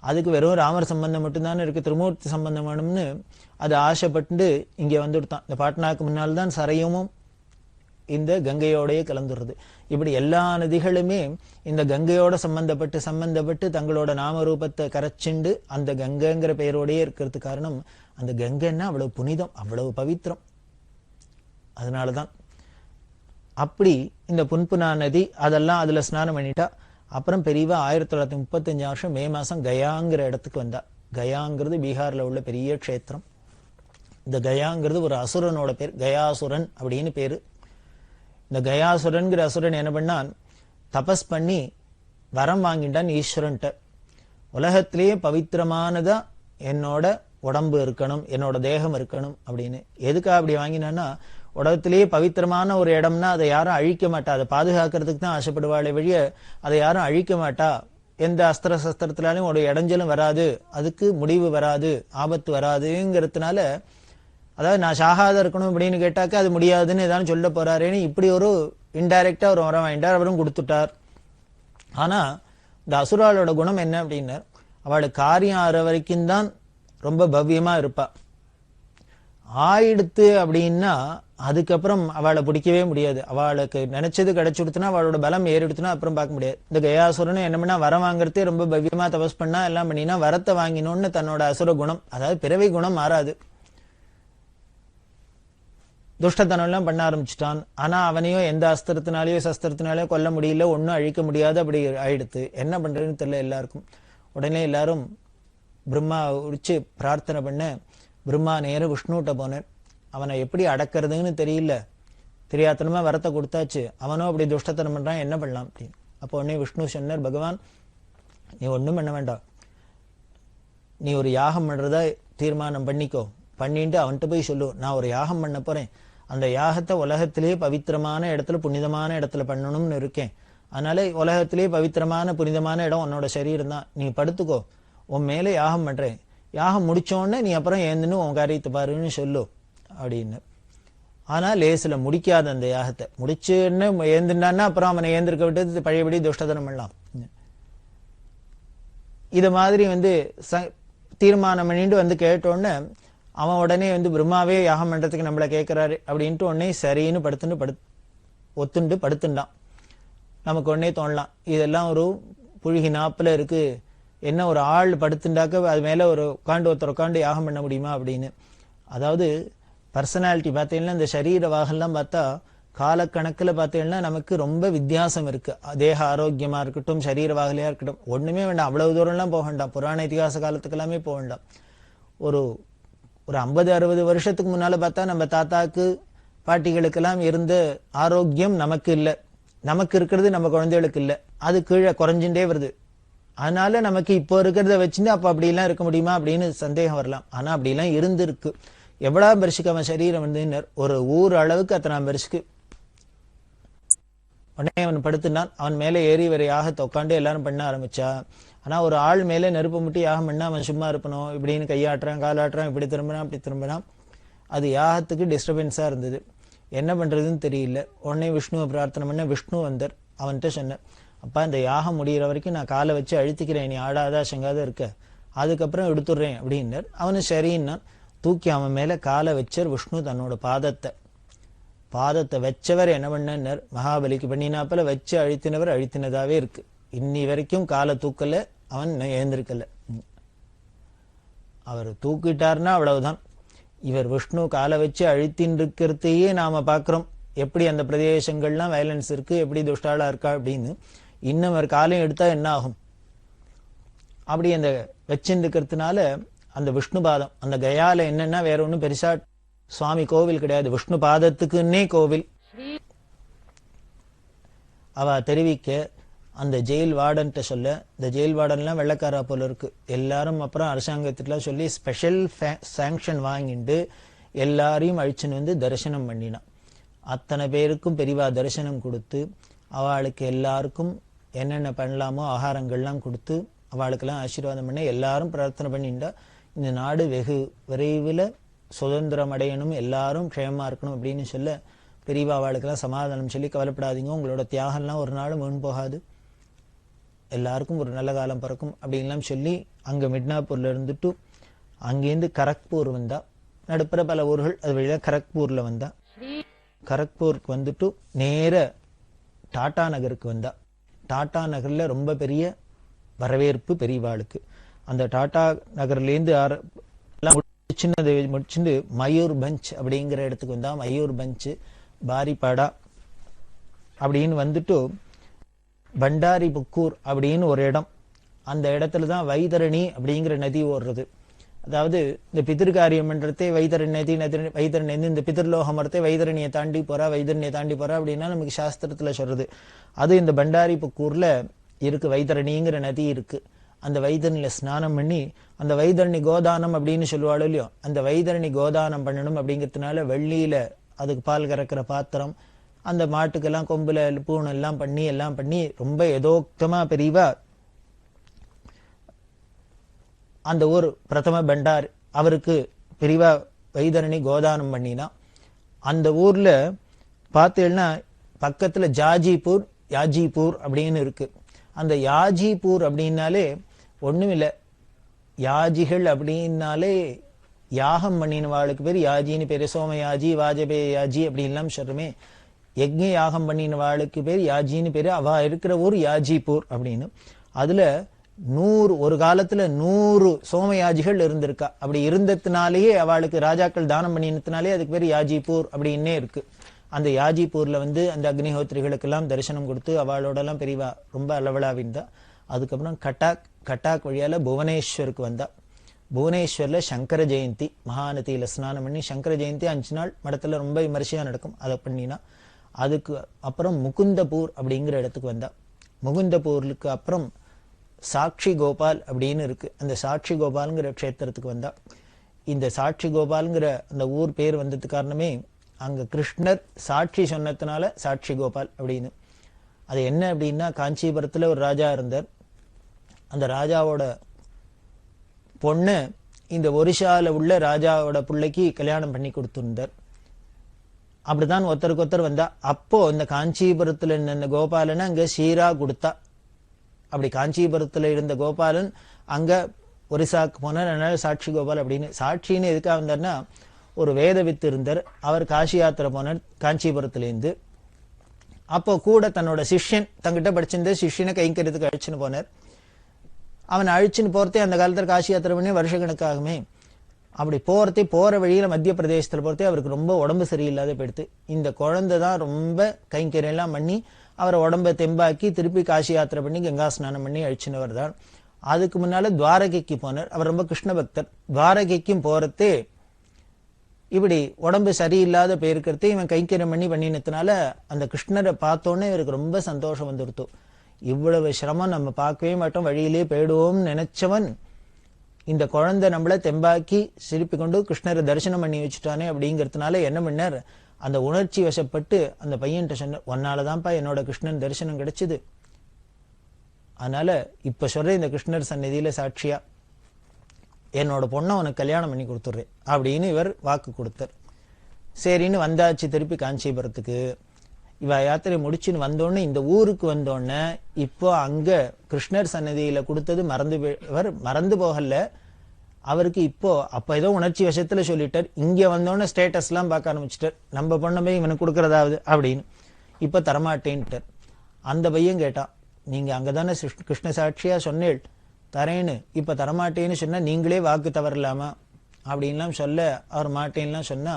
அதுக்கு வெறும் ராமர் சம்பந்தம் மட்டும்தானே இருக்கு, திருமூர்த்தி சம்பந்தம் வேணும்னு அது ஆசைப்பட்டு இங்க வந்துடுத்தான். இந்த பாட்னாக்கு முன்னால் தான் சரையும் இந்த கங்கையோடையே கலந்துடுறது. இப்படி எல்லா நதிகளுமே இந்த கங்கையோட சம்பந்தப்பட்டு தங்களோட நாமரூபத்தை கரைச்சிண்டு அந்த கங்கைங்கிற பெயரோடையே இருக்கிறதுக்கு காரணம், அந்த கங்கைன்னா அவ்வளவு புனிதம், அவ்வளவு பவித்திரம். அதனாலதான் அப்படி இந்த புன்புனா நதி அதெல்லாம் அதுல ஸ்நானம் பண்ணிட்டா. அப்புறம் பெரியவா 1935 மே மாசம் கயாங்கிற இடத்துக்கு வந்தா. கயாங்கிறது பீகார்ல உள்ள பெரிய க்ஷேத்திரம். இந்த கயாங்கிறது ஒரு அசுரனோட பேர், கயாசுரன் அப்படின்னு பேரு. இந்த கயாசுரன்கிற அசுரன் என்ன பண்ணான், தபஸ் பண்ணி வரம் வாங்கிட்டான் ஈஸ்வரன்ட்ட. உலகத்திலேயே பவித்திரமானதா என்னோட உடம்பு இருக்கணும், என்னோட தேகம் இருக்கணும் அப்படின்னு. எதுக்காக அப்படி வாங்கினான்னா, உலகத்திலேயே பவித்திரமான ஒரு இடம்னா அதை யாரும் அழிக்க மாட்டா, அதை பாதுகாக்கிறதுக்கு தான் ஆசைப்படுவாளே வழிய அதை யாரும் அழிக்க மாட்டா. எந்த அஸ்திர சஸ்திரத்தினாலும் ஒரு இடைஞ்சலும் வராது, அதுக்கு முடிவு வராது, ஆபத்து வராதுங்கிறதுனால, அதாவது நான் சாகாத இருக்கணும் அப்படின்னு கேட்டாக்க அது முடியாதுன்னு ஏதாவது சொல்ல போறாருன்னு இப்படி ஒரு இன்டைரக்டா ஒரு வரம் வாங்கிட்டார், அவரும் கொடுத்துட்டார். ஆனா இந்த அசுராளோட குணம் என்ன அப்படின்னா, அவளுக்கு காரியம் ஆற வரைக்கும் தான் ரொம்ப பவ்யமா இருப்பா. ஆயிடுத்து அப்படின்னா அதுக்கப்புறம் அவளை பிடிக்கவே முடியாது. அவளுக்கு நினைச்சது கிடைச்சுடுத்துனா, அவளோட பலம் ஏறிடுத்துனா அப்புறம் பார்க்க முடியாது. இந்த கயாசுரன்னு என்ன பண்ணா, வரம் வாங்குறதே ரொம்ப பவ்யமா தபஸ் பண்ணா எல்லாம் பண்ணினா, வரத்தை வாங்கினோன்னு தன்னோட அசுர குணம், அதாவது பிறவி குணம் மாறாது, துஷ்டத்தனம் எல்லாம் பண்ண ஆரம்பிச்சுட்டான். ஆனா அவனையோ எந்த அஸ்திரத்தினாலேயோ சஸ்திரத்தினாலேயோ கொல்ல முடியல, ஒன்னும் அழிக்க முடியாது. அப்படி ஆயிடுத்து. என்ன பண்றதுன்னு தெரியல எல்லாருக்கும். உடனே எல்லாரும் பிரம்மா உரிச்சு பிரார்த்தனை பண்ண, பிரம்மா நேர விஷ்ணுகிட்ட போனார். அவனை எப்படி அடக்கிறதுன்னு தெரியல, தெரியாதனமா வரத்தை கொடுத்தாச்சு, அவனும் அப்படி துஷ்டத்தனம் பண்றான், என்ன பண்ணலாம் அப்படின்னு. அப்போ உடனே விஷ்ணு சொன்னார், பகவான் நீ ஒன்றும் பண்ண வேண்டாம், நீ ஒரு யாகம் பண்றதா தீர்மானம் பண்ணிக்கோ, பண்ணிட்டு அவன்கிட்ட போய் சொல்லு, நான் ஒரு யாகம் பண்ண போறேன், அந்த யாகத்தை உலகத்திலேயே பவித்திரமான இடத்துல புனிதமான இடத்துல பண்ணணும்னு இருக்கேன், அதனால உலகத்திலேயே பவித்திரமான புனிதமான இடம் உன்னோட சரீரம் தான், நீ படுத்துக்கோ, உன் மேலே யாகம் பண்றேன், யாகம் முடிச்சோடனே நீ அப்புறம் ஏந்துன்னு உன் காரியத்தை பாருன்னு சொல்லு அப்படின்னு. ஆனா லேசில முடிக்காத அந்த யாகத்தை முடிச்சுன்னு ஏந்துட்டான்னா அப்புறம் அவனை ஏந்திருக்க விட்டு பழையபடி துஷ்டதனம் பண்ணலாம். இது மாதிரி தீர்மானம் பண்ணிட்டு கேட்டோடனே அவன் உடனே பிரம்மாவே யாகம் பண்றதுக்கு நம்மளை கேட்கிறாரு அப்படின்ட்டு உடனே சரின்னு ஒத்துண்டு படுத்துண்டான். நமக்கு உடனே தோணலாம், இதெல்லாம் ஒரு புழுகி நாப்பில் இருக்கு, என்ன ஒரு ஆள் படுத்துண்டாக்க அது மேல ஒரு ஒருத்தர் உட்காந்து யாகம் பண்ண முடியுமா அப்படின்னு. அதாவது பர்சனாலிட்டி பார்த்தீங்கன்னா இந்த சரீர வாகெல்லாம் பார்த்தா காலக்கணக்கில் பார்த்தீங்கன்னா நமக்கு ரொம்ப வித்தியாசம் இருக்கு. தேக ஆரோக்கியமா இருக்கட்டும், சரீர வாகலையா இருக்கட்டும், ஒண்ணுமே வேண்டாம், அவ்வளவு தூரம்லாம் போக வேண்டாம், புராண இதிகாச காலத்துக்கு எல்லாமே போக வேண்டாம். ஒரு 50-60 வருஷத்துக்கு முன்னால பார்த்தா நம்ம தாத்தாக்கு பாட்டிகளுக்கெல்லாம் இருந்த ஆரோக்கியம் நமக்கு இல்லை, நமக்கு இருக்கிறது நம்ம குழந்தைகளுக்கு இல்லை, அது கீழே குறைஞ்சுட்டே வருது. அதனால நமக்கு இப்போ இருக்கிறத வச்சுட்டு அப்ப அப்படிலாம் இருக்க முடியுமா அப்படின்னு சந்தேகம் வரலாம். ஆனா அப்படிலாம் இருந்திருக்கு. எவ்வளவு வருஷத்துக்கு அவன் சரீரம் ஒரு ஊர் அளவுக்கு அத்தனை வருஷத்துக்கு. உடனே அவன் படுத்துனான், அவன் மேலே ஏறி வரை யாகத்தை உட்காந்து எல்லாரும் பண்ண ஆரம்பிச்சா. ஆனா ஒரு ஆள் மேலே நெருப்பு முட்டி யாகம் பண்ணா அவன் சும்மா இருப்பணும், இப்படின்னு கையாட்டுறான் காலாட்டுறான், இப்படி திரும்பினான் அப்படி திரும்பினான். அது யாகத்துக்கு டிஸ்டர்பன்ஸா இருந்தது, என்ன பண்றதுன்னு தெரியல. உடனே விஷ்ணுவை பிரார்த்தனை பண்ண விஷ்ணு வந்தார். அவன்கிட்ட சொன்னார், அப்பா இந்த யாகம் முடிகிற வரைக்கும் நான் காலை வச்சு அழுத்திக்கிறேன், நீ ஆடாதா சங்காத இருக்க, அதுக்கப்புறம் எடுத்துடுறேன் அப்படின்னார். அவனு சரின்னா தூக்கி அவன் மேல காலை வச்சார் விஷ்ணு. தன்னோட பாதத்தை வச்சவர் என்ன பண்ணார், மகாபலிக்கு பண்ணினாப்பல வச்சு அழுத்தினவர் அழுத்தினதாவே இருக்கு. இன்னி வரைக்கும் காலை தூக்கல, அவன் எழுந்திருக்கல. அவர் தூக்கிட்டார்னா அவ்வளவுதான். இவர் விஷ்ணு காலை வச்சு அழுத்தின் இருக்கிறதையே நாம பாக்குறோம், எப்படி அந்த பிரதேசங்கள்லாம் வயலன்ஸ் இருக்கு, எப்படி துஷ்டாளா இருக்கா அப்படின்னு. இன்னும் அவர் காலையும் எடுத்தா என்ன ஆகும், அப்படி அந்த வச்சுன்னு இருக்கிறதுனால அந்த விஷ்ணு பாதம் அந்த கயால என்னன்னா வேற ஒன்றும் பெருசா சுவாமி கோவில் கிடையாது, விஷ்ணு பாதத்துக்குன்னே கோவில். அவ தெரிவிக்க அந்த ஜெயில் வார்டன்ட்ட சொல்ல, இந்த ஜெயில் வார்டன்லாம் வெள்ளக்காரா போல இருக்கு, எல்லாரும் அப்புறம் அரசாங்கத்துக்குலாம் சொல்லி ஸ்பெஷல் சாங்ஷன் வாங்கிட்டு எல்லாரையும் அழிச்சுன்னு தரிசனம் பண்ணினான். அத்தனை பேருக்கும் பெரிவா தரிசனம் கொடுத்து அவளுக்கு எல்லாருக்கும் என்னென்ன பண்ணலாமோ ஆகாரங்கள்லாம் கொடுத்து அவளுக்கெல்லாம் ஆசீர்வாதம் பண்ண எல்லாரும் பிரார்த்தனை பண்ணிட்டா இந்த நாடு வெகு விரைவில் சுதந்திரம் அடையணும், எல்லாரும் க்ஷேமமா இருக்கணும் அப்படின்னு சொல்ல பெரியவா அவளுக்கெல்லாம் சமாதானம் சொல்லி, கவலைப்படாதீங்க, உங்களோட தியாகம்லாம் ஒரு நாளும் வீண் போகாது, எல்லாருக்கும் ஒரு நல்ல காலம் பிறக்கும் அப்படின்லாம் சொல்லி அங்க மிட்னாப்பூர்ல இருந்துட்டு அங்கேருந்து கரக்பூர் வந்தா. நடுப்புற பல ஊர்கள் அது வழியா கரக்பூர்ல வந்தா. கரக்பூருக்கு வந்துட்டு நேர டாடா நகருக்கு வந்தா. டாடா நகர்ல ரொம்ப பெரிய வரவேற்பு பெரியவாளுக்கு. அந்த டாடா நகர்லேருந்து முடிச்சுட்டு மயூர் பஞ்ச் அப்படிங்கிற இடத்துக்கு வந்தா. மயூர் பஞ்ச் பாரிபாடா அப்படின்னு வந்துட்டு பண்டாரி புக்கூர் அப்படின்னு ஒரு இடம், அந்த இடத்துலதான் வைதரணி அப்படிங்கிற நதி ஓடுறது. அதாவது இந்த பிதிர்காரியம் பண்றதே வைதரணி நதி, வைதரணி இந்த பிதிர்லோக மரத்தை வைதரணியை தாண்டி போறா அப்படின்னா நமக்கு சாஸ்திரத்துல சொல்றது. அது இந்த பண்டாரி புக்கூர்ல இருக்கு, வைதரணிங்கிற நதி இருக்கு. அந்த வைதரணியில ஸ்நானம் பண்ணி அந்த வைதரணி கோதானம் அப்படின்னு சொல்லுவாளோ இல்லையோ, அந்த வைதரணி கோதானம் பண்ணணும் அப்படிங்கிறதுனால வெள்ளியில அதுக்கு பால் கறக்கிற பாத்திரம், அந்த மாட்டுக்கெல்லாம் கொம்புல பூணம் எல்லாம் பண்ணி ரொம்ப எதோக்தமா பெரியவா அந்த ஊர் பிரதம பண்டார் அவருக்கு பெரியவா வைதரணி கோதானம் பண்ணினா. அந்த ஊர்ல பார்த்தீங்கன்னா பக்கத்துல யாஜிபூர் அப்படின்னு இருக்கு. அந்த யாஜிபூர் அப்படின்னாலே ஒண்ணும் இல்லை, யாஜிகள் அப்படின்னாலே யாகம் பண்ணினவாளுக்கு பேர் யாஜின்னு பேரு. சோமயாஜி, வாஜபேய யாஜி அப்படின்லாம் சொல்றமே, யஜ்ஞ யாகம் பண்ணினவாளுக்கு பேர் யாஜின்னு பேரு. அவ இருக்கிற ஊர் யாஜிபூர் அப்படின்னு. அதுல ஒரு காலத்துல 100 சோமயாஜிகள் இருந்திருக்கா. அப்படி இருந்ததுனாலேயே அவளுக்கு ராஜாக்கள் தானம் பண்ணினதுனாலே அதுக்கு பேர் யாஜிபூர் அப்படின்னே இருக்கு. அந்த யாஜிபூர்ல அந்த அக்னிஹோத்திரிகளுக்கெல்லாம் தரிசனம் கொடுத்து அவளோட எல்லாம் பெரியவா ரொம்ப அளவலாவிந்தா. அதுக்கப்புறம் கட்டாக் வழியால புவனேஸ்வருக்கு வந்தா. புவனேஸ்வரில் சங்கர ஜெயந்தி மகாநதியில் ஸ்நானம் பண்ணி சங்கர ஜெயந்தி 5 நாள் மடத்தில் ரொம்ப விமர்சையாக நடக்கும். அதை பண்ணினா அதுக்கு அப்புறம் முகுந்தபூர் அப்படிங்கிற இடத்துக்கு வந்தா. முகுந்தபூருக்கு அப்புறம் சாட்சி கோபால் அப்படின்னு இருக்கு. அந்த சாட்சி கோபால்ங்கிற க்ஷேத்திரத்துக்கு வந்தா. இந்த சாட்சி கோபால்ங்கிற அந்த ஊர் பேர் வந்ததுக்கு காரணமே அங்க கிருஷ்ணர் சாட்சி சொன்னதுனால சாட்சி கோபால் அப்படின்னு. அது என்ன அப்படின்னா, காஞ்சிபுரத்துல ஒரு ராஜா இருந்தார். அந்த ராஜாவோட பொண்ணு இந்த ஒரிஷால உள்ள ராஜாவோட பிள்ளைக்கு கல்யாணம் பண்ணி கொடுத்திருந்தார். அப்படிதான் ஒருத்தருக்கு ஒருத்தர் வந்தா. அப்போ இந்த காஞ்சிபுரத்துல இருந்த கோபாலன் அங்க ஷீரா கொடுத்தா. அப்படி காஞ்சிபுரத்துல இருந்த கோபாலன் அங்க ஒரிசாக்கு போனார். அதனால சாட்சி கோபால் அப்படின்னு. சாட்சின்னு எதுக்காக வந்தார்னா, ஒரு வேத வித்து இருந்தார். அவர் காசி யாத்திரை போனார் காஞ்சிபுரத்திலேருந்து. அப்போ கூட தன்னோட சிஷ்யன் தங்கிட்ட படிச்சிருந்த சிஷ்யனை கைங்கிறதுக்கு அழிச்சுன்னு போனார். அவன் அழிச்சுன்னு போறதே அந்த காலத்துல காசி யாத்திரை பண்ணி வருஷக்கணக்காகுமே. அப்படி போற வழியில மத்திய பிரதேசத்துல போறதே அவருக்கு ரொம்ப உடம்பு சரியில்லாத போயிடுத்து. இந்த குழந்தை தான் ரொம்ப கைங்கரியெல்லாம் பண்ணி அவரை உடம்பை தெம்பாக்கி திருப்பி காசி யாத்திரை பண்ணி கங்கா ஸ்நானம் பண்ணி அழிச்சுனவர் தான். அதுக்கு முன்னால துவாரகைக்கு போனார். அவர் ரொம்ப கிருஷ்ண பக்தர். துவாரகைக்கும் போறதே இப்படி உடம்பு சரியில்லாத போயிருக்கிறது இவன் கைங்கரியம் பண்ணினதுனால அந்த கிருஷ்ணரை பார்த்தோன்னே இவருக்கு ரொம்ப சந்தோஷம் வந்துடுத்து. இவ்வளவு சிரமம் நம்ம பார்க்கவே மாட்டோம், வழியிலே போயிடுவோம்னு நினைச்சவன் இந்த குழந்தை நம்மள தெம்பாக்கி சிரிப்பி கொண்டு கிருஷ்ணரை தரிசனம் பண்ணி வச்சுட்டானே அப்படிங்கிறதுனால என்ன பண்ணார், அந்த உணர்ச்சி வசப்பட்டு அந்த பையன்கிட்ட சொன்ன, உன்னாலதான்ப்பா என்னோட கிருஷ்ணன் தரிசனம் கிடைச்சது. அதனால இப்ப சொல்ற இந்த கிருஷ்ணர் சந்நிதியில சாட்சியா என்னோட பொண்ணை உனக்கு கல்யாணம் பண்ணி கொடுத்துட்றேன் அப்படின்னு இவர் வாக்கு கொடுத்தார். சரின்னு வந்தாச்சு திருப்பி காஞ்சிபுரத்துக்கு. இவ யாத்திரை முடிச்சுன்னு வந்தோடனே இந்த ஊருக்கு வந்தோடனே இப்போ அங்க கிருஷ்ணர் சன்னதியில கொடுத்தது மறந்து போகல அவருக்கு. இப்போ அப்ப ஏதோ உணர்ச்சி வசத்துல சொல்லிட்டார். இங்க வந்தோடனே ஸ்டேட்டஸ் எல்லாம் பார்க்க ஆரம்பிச்சிட்டார். நம்ம பொண்ணை போய் இவனுக்கு கொடுக்கறதாவது அப்படின்னு. இப்ப தரமாட்டேன்ட்டார். அந்த பையன் கேட்டான், நீங்க அங்கதானே கிருஷ்ண சாட்சியா சொன்னேள் தரேன்னு, இப்ப தரமாட்டேன்னு சொன்னா நீங்களே வாக்கு தவறலாமா அப்படின்லாம் சொல்ல அவர் மாட்டேன்லாம் சொன்னா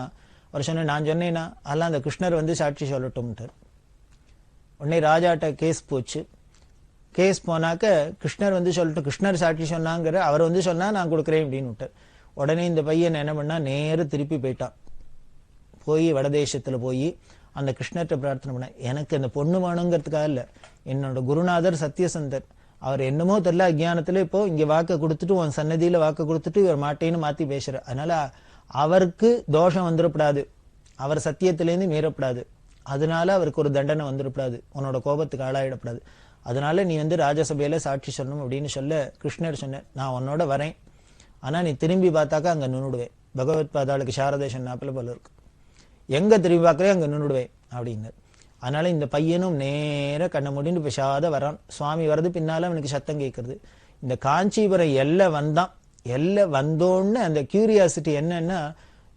அவர் சொன்ன, நான் சொன்னேன்னா அதெல்லாம் அந்த கிருஷ்ணர் வந்து சாட்சி சொல்லட்டும்ட்டார். உடனே ராஜாட்ட கேஸ் போச்சு. கேஸ் போனாக்க கிருஷ்ணர் வந்து சொல்லட்டும், கிருஷ்ணர் சாட்சி சொன்னாங்கிற அவர் வந்து சொன்னா நான் கொடுக்குறேன் அப்படின்னு விட்டார். உடனே இந்த பையன் என்ன பண்ணா, நேர திருப்பி போயிட்டான். போய் வடதேசத்துல போய் அந்த கிருஷ்ணர்கிட்ட பிரார்த்தனை பண்ண, எனக்கு அந்த பொண்ணு வேணுங்கிறதுக்காக இல்ல, என்னோட குருநாதர் சத்தியசந்தர் அவர் என்னமோ தெரியல அஜ்ஞானத்துல இப்போ இங்க வாக்க கொடுத்துட்டு உன் சன்னதியில வாக்க கொடுத்துட்டு இவர் மாட்டேன்னு மாத்தி பேசுற. அதனால அவருக்கு தோஷம் வந்துடப்படாது, அவர் சத்தியத்திலேருந்து மீறப்படாது, அதனால அவருக்கு ஒரு தண்டனை வந்துடப்படாது, உன்னோட கோபத்துக்கு ஆளாயிடப்படாது, அதனால நீ வந்து ராஜசபையில சாட்சி சொல்லணும் அப்படின்னு சொல்ல கிருஷ்ணர் சொன்ன, நான் உன்னோட வரேன், ஆனா நீ திரும்பி பார்த்தாக்கா அங்க நின்னுடுவேன். பகவத் பாதாளுக்கு சாரதே சொன்னாப்பில போல இருக்கு, எங்க திரும்பி பார்க்கறே அங்க நின்னுடுவேன் அப்படின்னார். அதனால இந்த பையனும் நேர கண்ண முடிந்து பேசாத வரான். சுவாமி வர்றது பின்னால அவனுக்கு சத்தம் கேட்கறது. இந்த காஞ்சிபுரம் எல்லை வந்தான். எல்லை வந்தோன்னு அந்த கியூரியாசிட்டி என்னன்னா,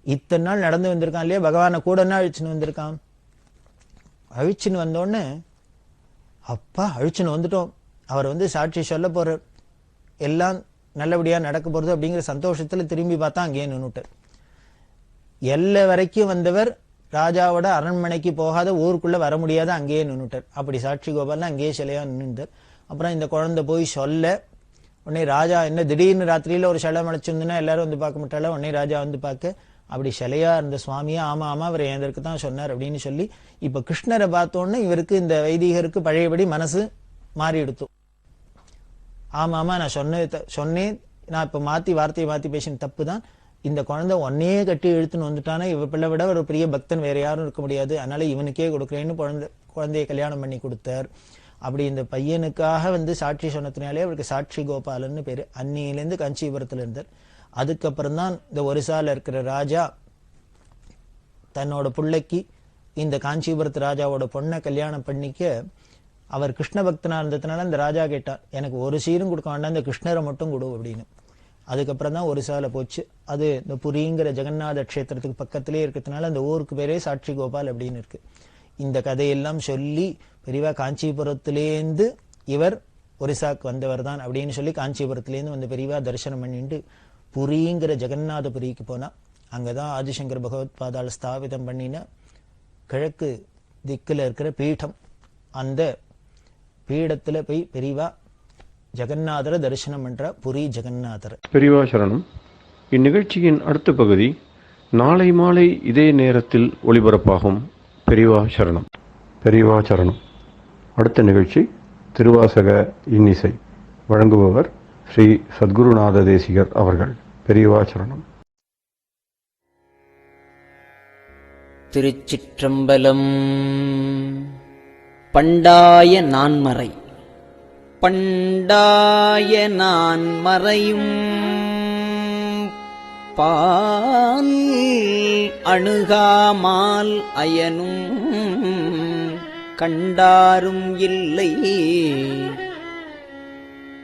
இத்தனை நாள் நடந்து வந்திருக்கான் இல்லையா, பகவானை கூட அழிச்சுன்னு வந்திருக்கான். அழிச்சுன்னு வந்தோடனே அப்பா அழிச்சுன்னு வந்துட்டோம், அவர் வந்து சாட்சி சொல்ல போறார், எல்லாம் நல்லபடியா நடக்க போறது அப்படிங்கிற சந்தோஷத்துல திரும்பி பார்த்தா அங்கேயே நின்னுட்டார். எல்லை வரைக்கும் வந்தவர் ராஜாவோட அரண்மனைக்கு போகாத, ஊருக்குள்ள வர முடியாத அங்கேயே நின்னுட்டார். அப்படி சாட்சி கோபால் அங்கேயே சிலையா நின்றுட்டார். அப்புறம் இந்த குழந்தை போய் சொல்ல, உடனே ராஜா என்ன திடீர்னு ராத்திரியில ஒரு சிலை முளைச்சிருந்துன்னா எல்லாரும் வந்து பார்க்க மாட்டாள, உடனே ராஜா வந்து பார்க்க அப்படி சிலையா இருந்த சுவாமியா, ஆமா ஆமா அவர் எதற்கு தான் சொன்னார் அப்படின்னு சொல்லி இப்ப கிருஷ்ணரை பார்த்தோன்னு இவருக்கு இந்த வைதிகருக்கு பழையபடி மனசு மாறி எடுத்தோம். ஆமா ஆமா நான் சொன்னேன், நான் இப்ப வார்த்தையை மாத்தி பேசின தப்பு தான், இந்த குழந்தை ஒன்னையே கட்டி இழுத்துன்னு வந்துட்டானா இவ பிள்ளை விட ஒரு பெரிய பக்தன் வேற யாரும் இருக்க முடியாது, அதனால இவனுக்கே கொடுக்குறேன்னு குழந்தைய கல்யாணம் பண்ணி கொடுத்தார். அப்படி இந்த பையனுக்காக வந்து சாட்சி சொன்னதுனாலே அவருக்கு சாட்சி கோபாலன்னு பேரு. அன்னியிலேருந்து காஞ்சிபுரத்துல இருந்தார். அதுக்கப்புறம் தான் இந்த ஒரிசால இருக்கிற ராஜா தன்னோட பிள்ளைக்கு இந்த காஞ்சிபுரத்து ராஜாவோட பொண்ணை கல்யாணம் பண்ணிக்க, அவர் கிருஷ்ண பக்தனா இருந்ததுனால இந்த ராஜா கேட்டார், எனக்கு ஒரு சீரும் கொடுக்க வேண்டாம், இந்த கிருஷ்ணரை மட்டும் கொடு அப்படின்னு. அதுக்கப்புறம் தான் ஒரிசால போச்சு. அது இந்த புரிங்கிற ஜெகநாத கஷேத்திரத்துக்கு பக்கத்திலே இருக்கிறதுனால அந்த ஊருக்கு பேரே சாட்சி கோபால் அப்படின்னு இருக்கு. இந்த கதையெல்லாம் சொல்லி பெரியவா காஞ்சிபுரத்திலேருந்து இவர் ஒரிசாக்கு வந்தவர் தான் அப்படின்னு சொல்லி காஞ்சிபுரத்திலேருந்து வந்து பெரியவா தரிசனம் பண்ணிட்டு புரிங்கிற ஜெகநாதபுரிக்கு போனா, அங்கதான் ஆதிசங்கர் பகவத் பாதாள் ஸ்தாபிதம் பண்ணின கிழக்கு திக்குல இருக்கிற பீடம். அந்த பீடத்துல போய் பெரியவா ஜெகநாதரை தரிசனம் பண்ற புரி ஜெகநாதர். பெரியவா சரணம். இந்நிகழ்ச்சியின் அடுத்த பகுதி நாளை மாலை இதே நேரத்தில் ஒளிபரப்பாகும். பெரியவா சரணம். பெரியவா சரணம். அடுத்த நிகழ்ச்சி திருவாசக இன்னிசை. வழங்குபவர் ஸ்ரீ சத்குருநாத தேசிகர் அவர்கள். பெரியவா சரணம். திருச்சிற்றம்பலம். பண்டாய நான்மறை. பண்டாய நான்மறையும் பால் அணுகாமால் அயனும் கண்டாரும் இல்லை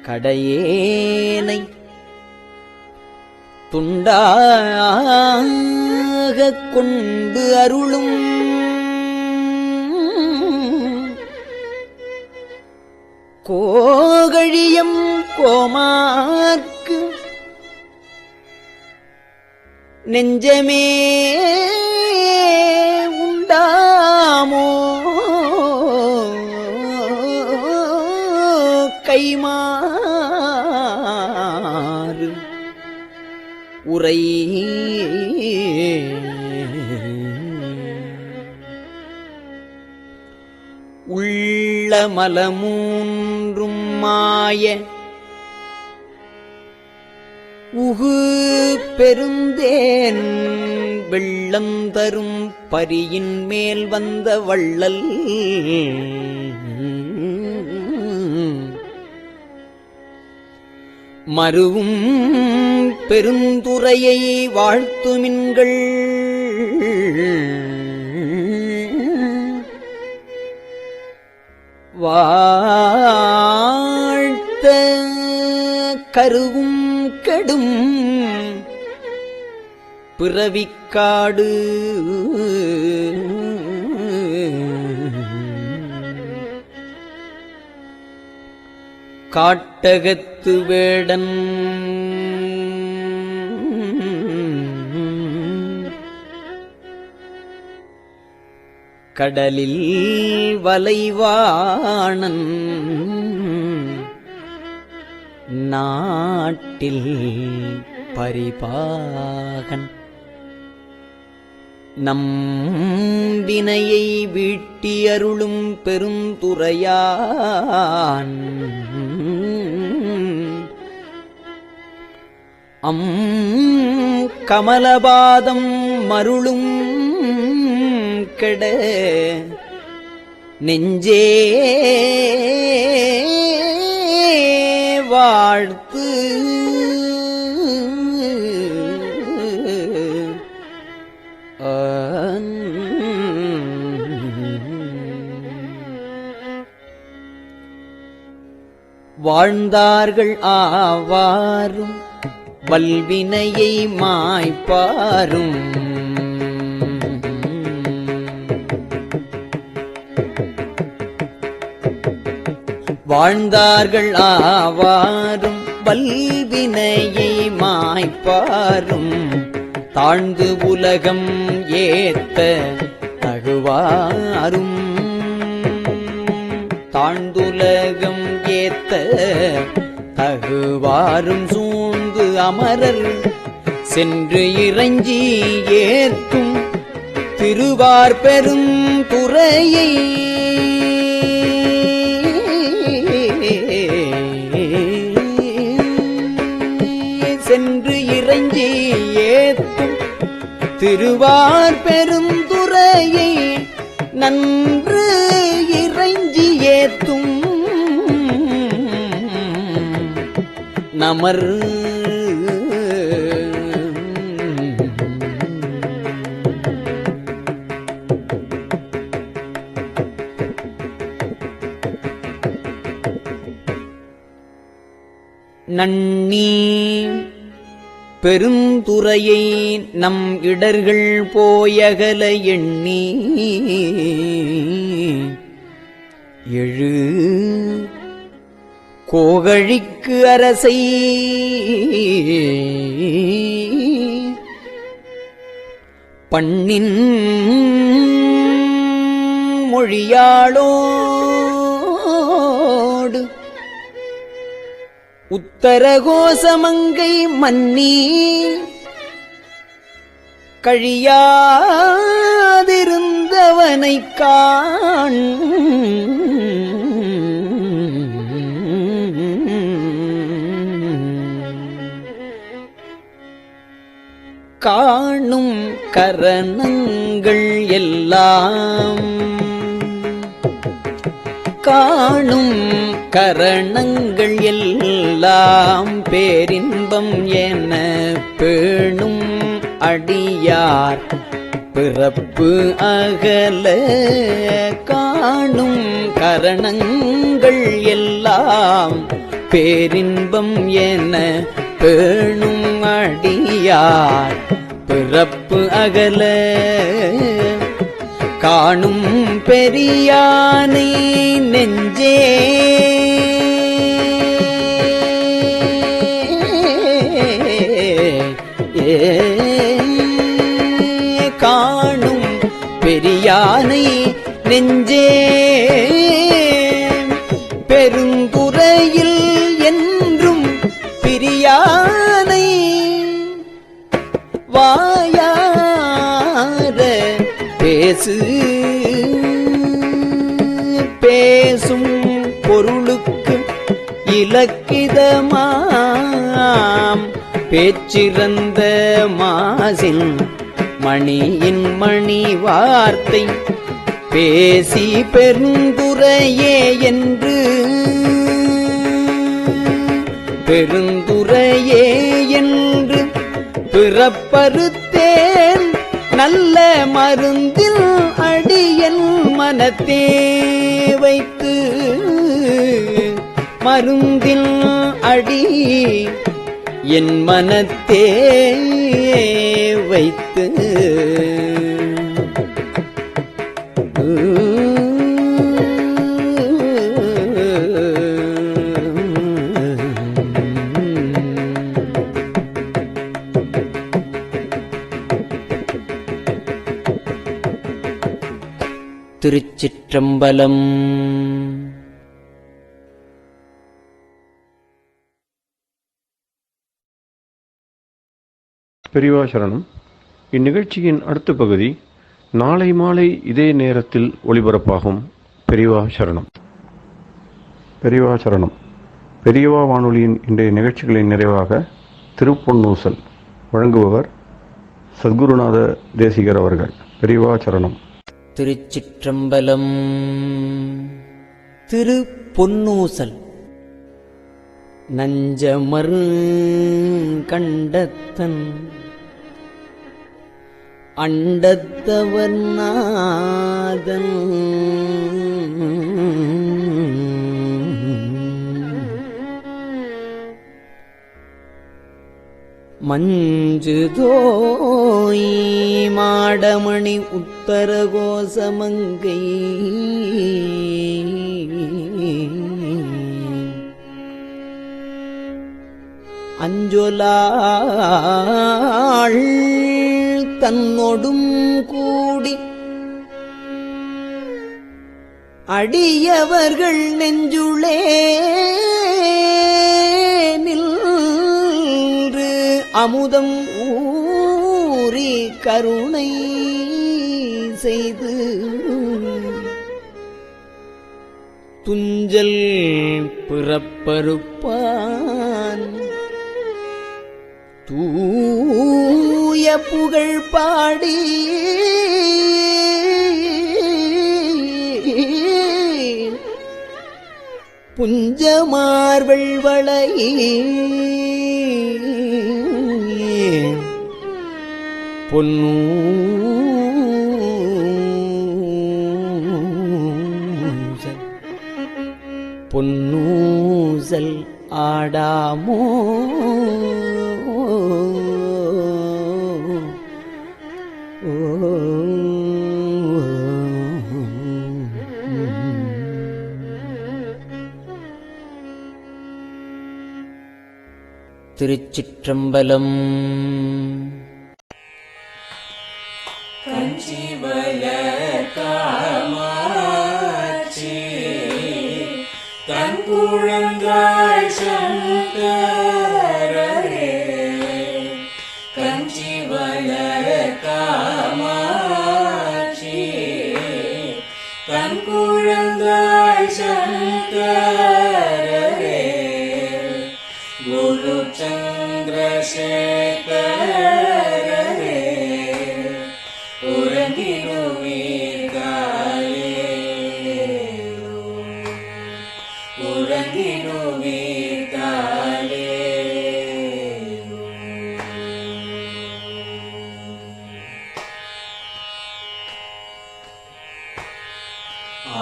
கடையேனை துண்டாகக் கொண்டு அருளும் கோகழியம் கோமார்க்கு நெஞ்சமே உண்டாமோ கைமாறு உரை உள்ள மலமூன்றும் மாய உகு பெருந்தேன் வெள்ளம் தரும் பரியின் மேல் வந்த வள்ளல் மருவும் பெருந்துறையை வாழ்த்துமின்கள் வாழ்த்த கருவும் கெடும் பிறவிக்காடு காட்டகத்து வேடன் கடலில் வலைவாணன் நாட்டில் பரிபாகன் நம் வினையை வீட்டி அருளும் பெருந்துறையான் கமலபாதம் மருளும் கெட நெஞ்சே வாழ்த்து வாழ்ந்தார்கள் ஆவாரும் வல்வினையை மாய்ப்பாரும் வாழ்ந்தார்கள் ஆவாரும் வல்வினையை மாய்ப்பாரும் தாழ்ந்து உலகம் ஏத்த தகுவாரும் தாழ்ந்துலகம் ஏத்த தகுவாரும் சூழ்ந்து அமரர் சென்று இறைஞ்சி ஏற்கும் திருவார் பெரும் துறையை சென்று இறைஞ்சி ஏத்தும் திருவார் பெரும் துறையை நன்று இறைஞ்சி ஏத்தும் நமர் நன்னி பெருந்துறையை நம் இடர்கள் போயகல எண்ணி எழு கோகழிக்கு அரசை பண்ணின் மொழியாளோடு உத்தரகோசமங்கை மன்னி கழியாதிருந்தவனைக் காண் காணும் கரணங்கள் எல்லாம் காணும் கரணங்கள் எல்லாம் பேரின்பம் என பேணும் அடியார் பிறப்பு அகல காணும் கரணங்கள் எல்லாம் பேரின்பம் என பேணும் அடியார் பிறப்பு அகல காணும் பெரியானை நெஞ்சே காணும் பெரியானை நெஞ்சே பெருந்துறையில் என்றும் பிரியானை வாயார பேசு பேசும் பொருளுக்கு இலக்கிதமாம் பேச்சிறந்த மாசின் மணியின் மணி வார்த்தை பேசி பெருந்துரையே என்று பெருந்துரையே என்று பிறப்பறுத்தேன் நல்ல மருந்தில் அடியன் மனத்தே வைத்து மருந்தில் அடி என் மனத்தே வைத்து திருச்சிற்றம்பலம். பெரியவா சரணம். இந்நிகழ்ச்சியின் அடுத்த பகுதி நாளை மாலை இதே நேரத்தில் ஒளிபரப்பாகும். பெரியவா சரணம். பெரியவா சரணம். பெரியவா வானொலியின் இன்றைய நிகழ்ச்சிகளின் நிறைவாக திருப்பொன்னூசல் வழங்குபவர் சத்குருநாத தேசிகர் அவர்கள். பெரியவா சரணம். திருச்சிற்றம்பலம். திரு பொன்னூசல். நஞ்சமர் கண்டத்தன் அண்டத்தவர் நாதன் மஞ்சுதோய் மாடமணி உத்தர கோசமங்கை அஞ்சொலாள் தன்னொடும் கூடி அடியவர்கள் நெஞ்சுளே நின்று அமுதம் ஊறி கருணை செய்து துஞ்சல் பிறப்பறுப்பான் தூய புகழ் பாடி புஞ்சமார்வள் வளை பொன்னூசல் ஆடாமோ திருச்சிற்றம்பலம். தங்குழந்தாள் சங்கரே கஞ்சி வளர காமாட்சி தன் குழந்தாய் சங்கரரே குரு சந்திரசேகரரே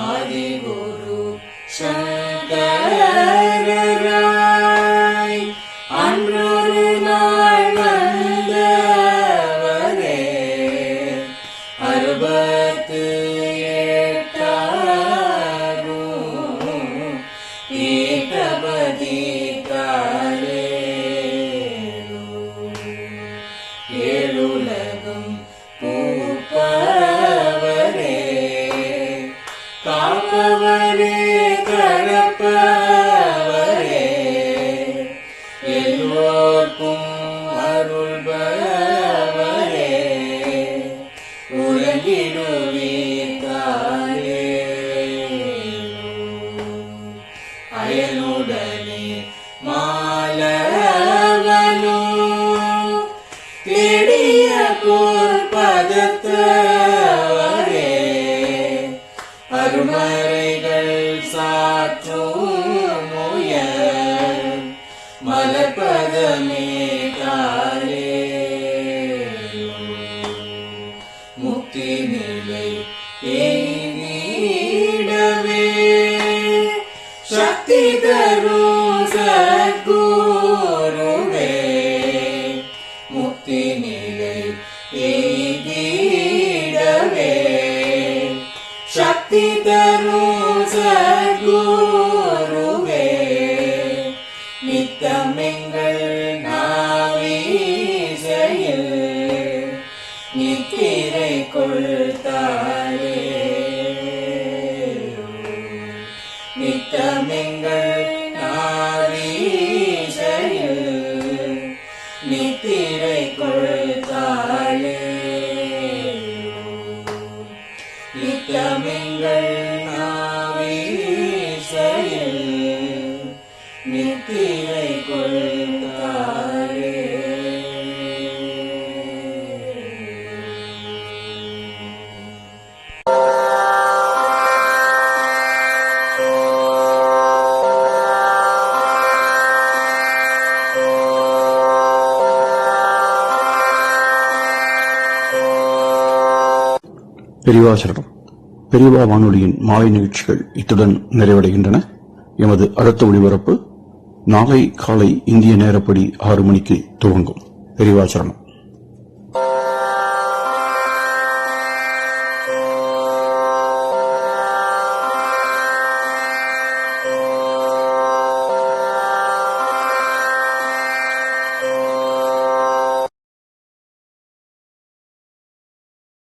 ஆதிகுரு சங்கரராய் அன்றொரு நாள் வந்தவரே 68 பீட்டபதி ஏழுலகம் பூப்பவரே காப்பவரே கடப்பவரே எல்லோர்க்கும் அருள்பவரே உறங்கிடுவீர்களே அயனுடனே மாலவனோ தேடிய பொற்பதத்தவரே அருமறைகள் சாற்றும் முயல் மலர்பதமே காலே முக்தி நிலை எய்திடவே சக்தி தரும் சத்குருவே முக்தி நிலை எய்திடவே சக்தி தரும் சத்குருவே நித்தமெங்கள் நாவீசையில் நித்திரை கொள்தாயே நித்தமெங்கள் நாவீசையில் நித்திரை கொள்தாயே நித்தமெங்கள் நாவீசையில் நித்திரை கொள்தாயே பெரியவா சரணம். பெரியவா வானொலியின் மாலை நிகழ்ச்சிகள் இத்துடன் நிறைவடைகின்றன. எமது அடுத்த ஒளிபரப்பு நாளை காலை இந்திய நேரப்படி 6 மணிக்கு துவங்கும். பெரியவா சரணம்.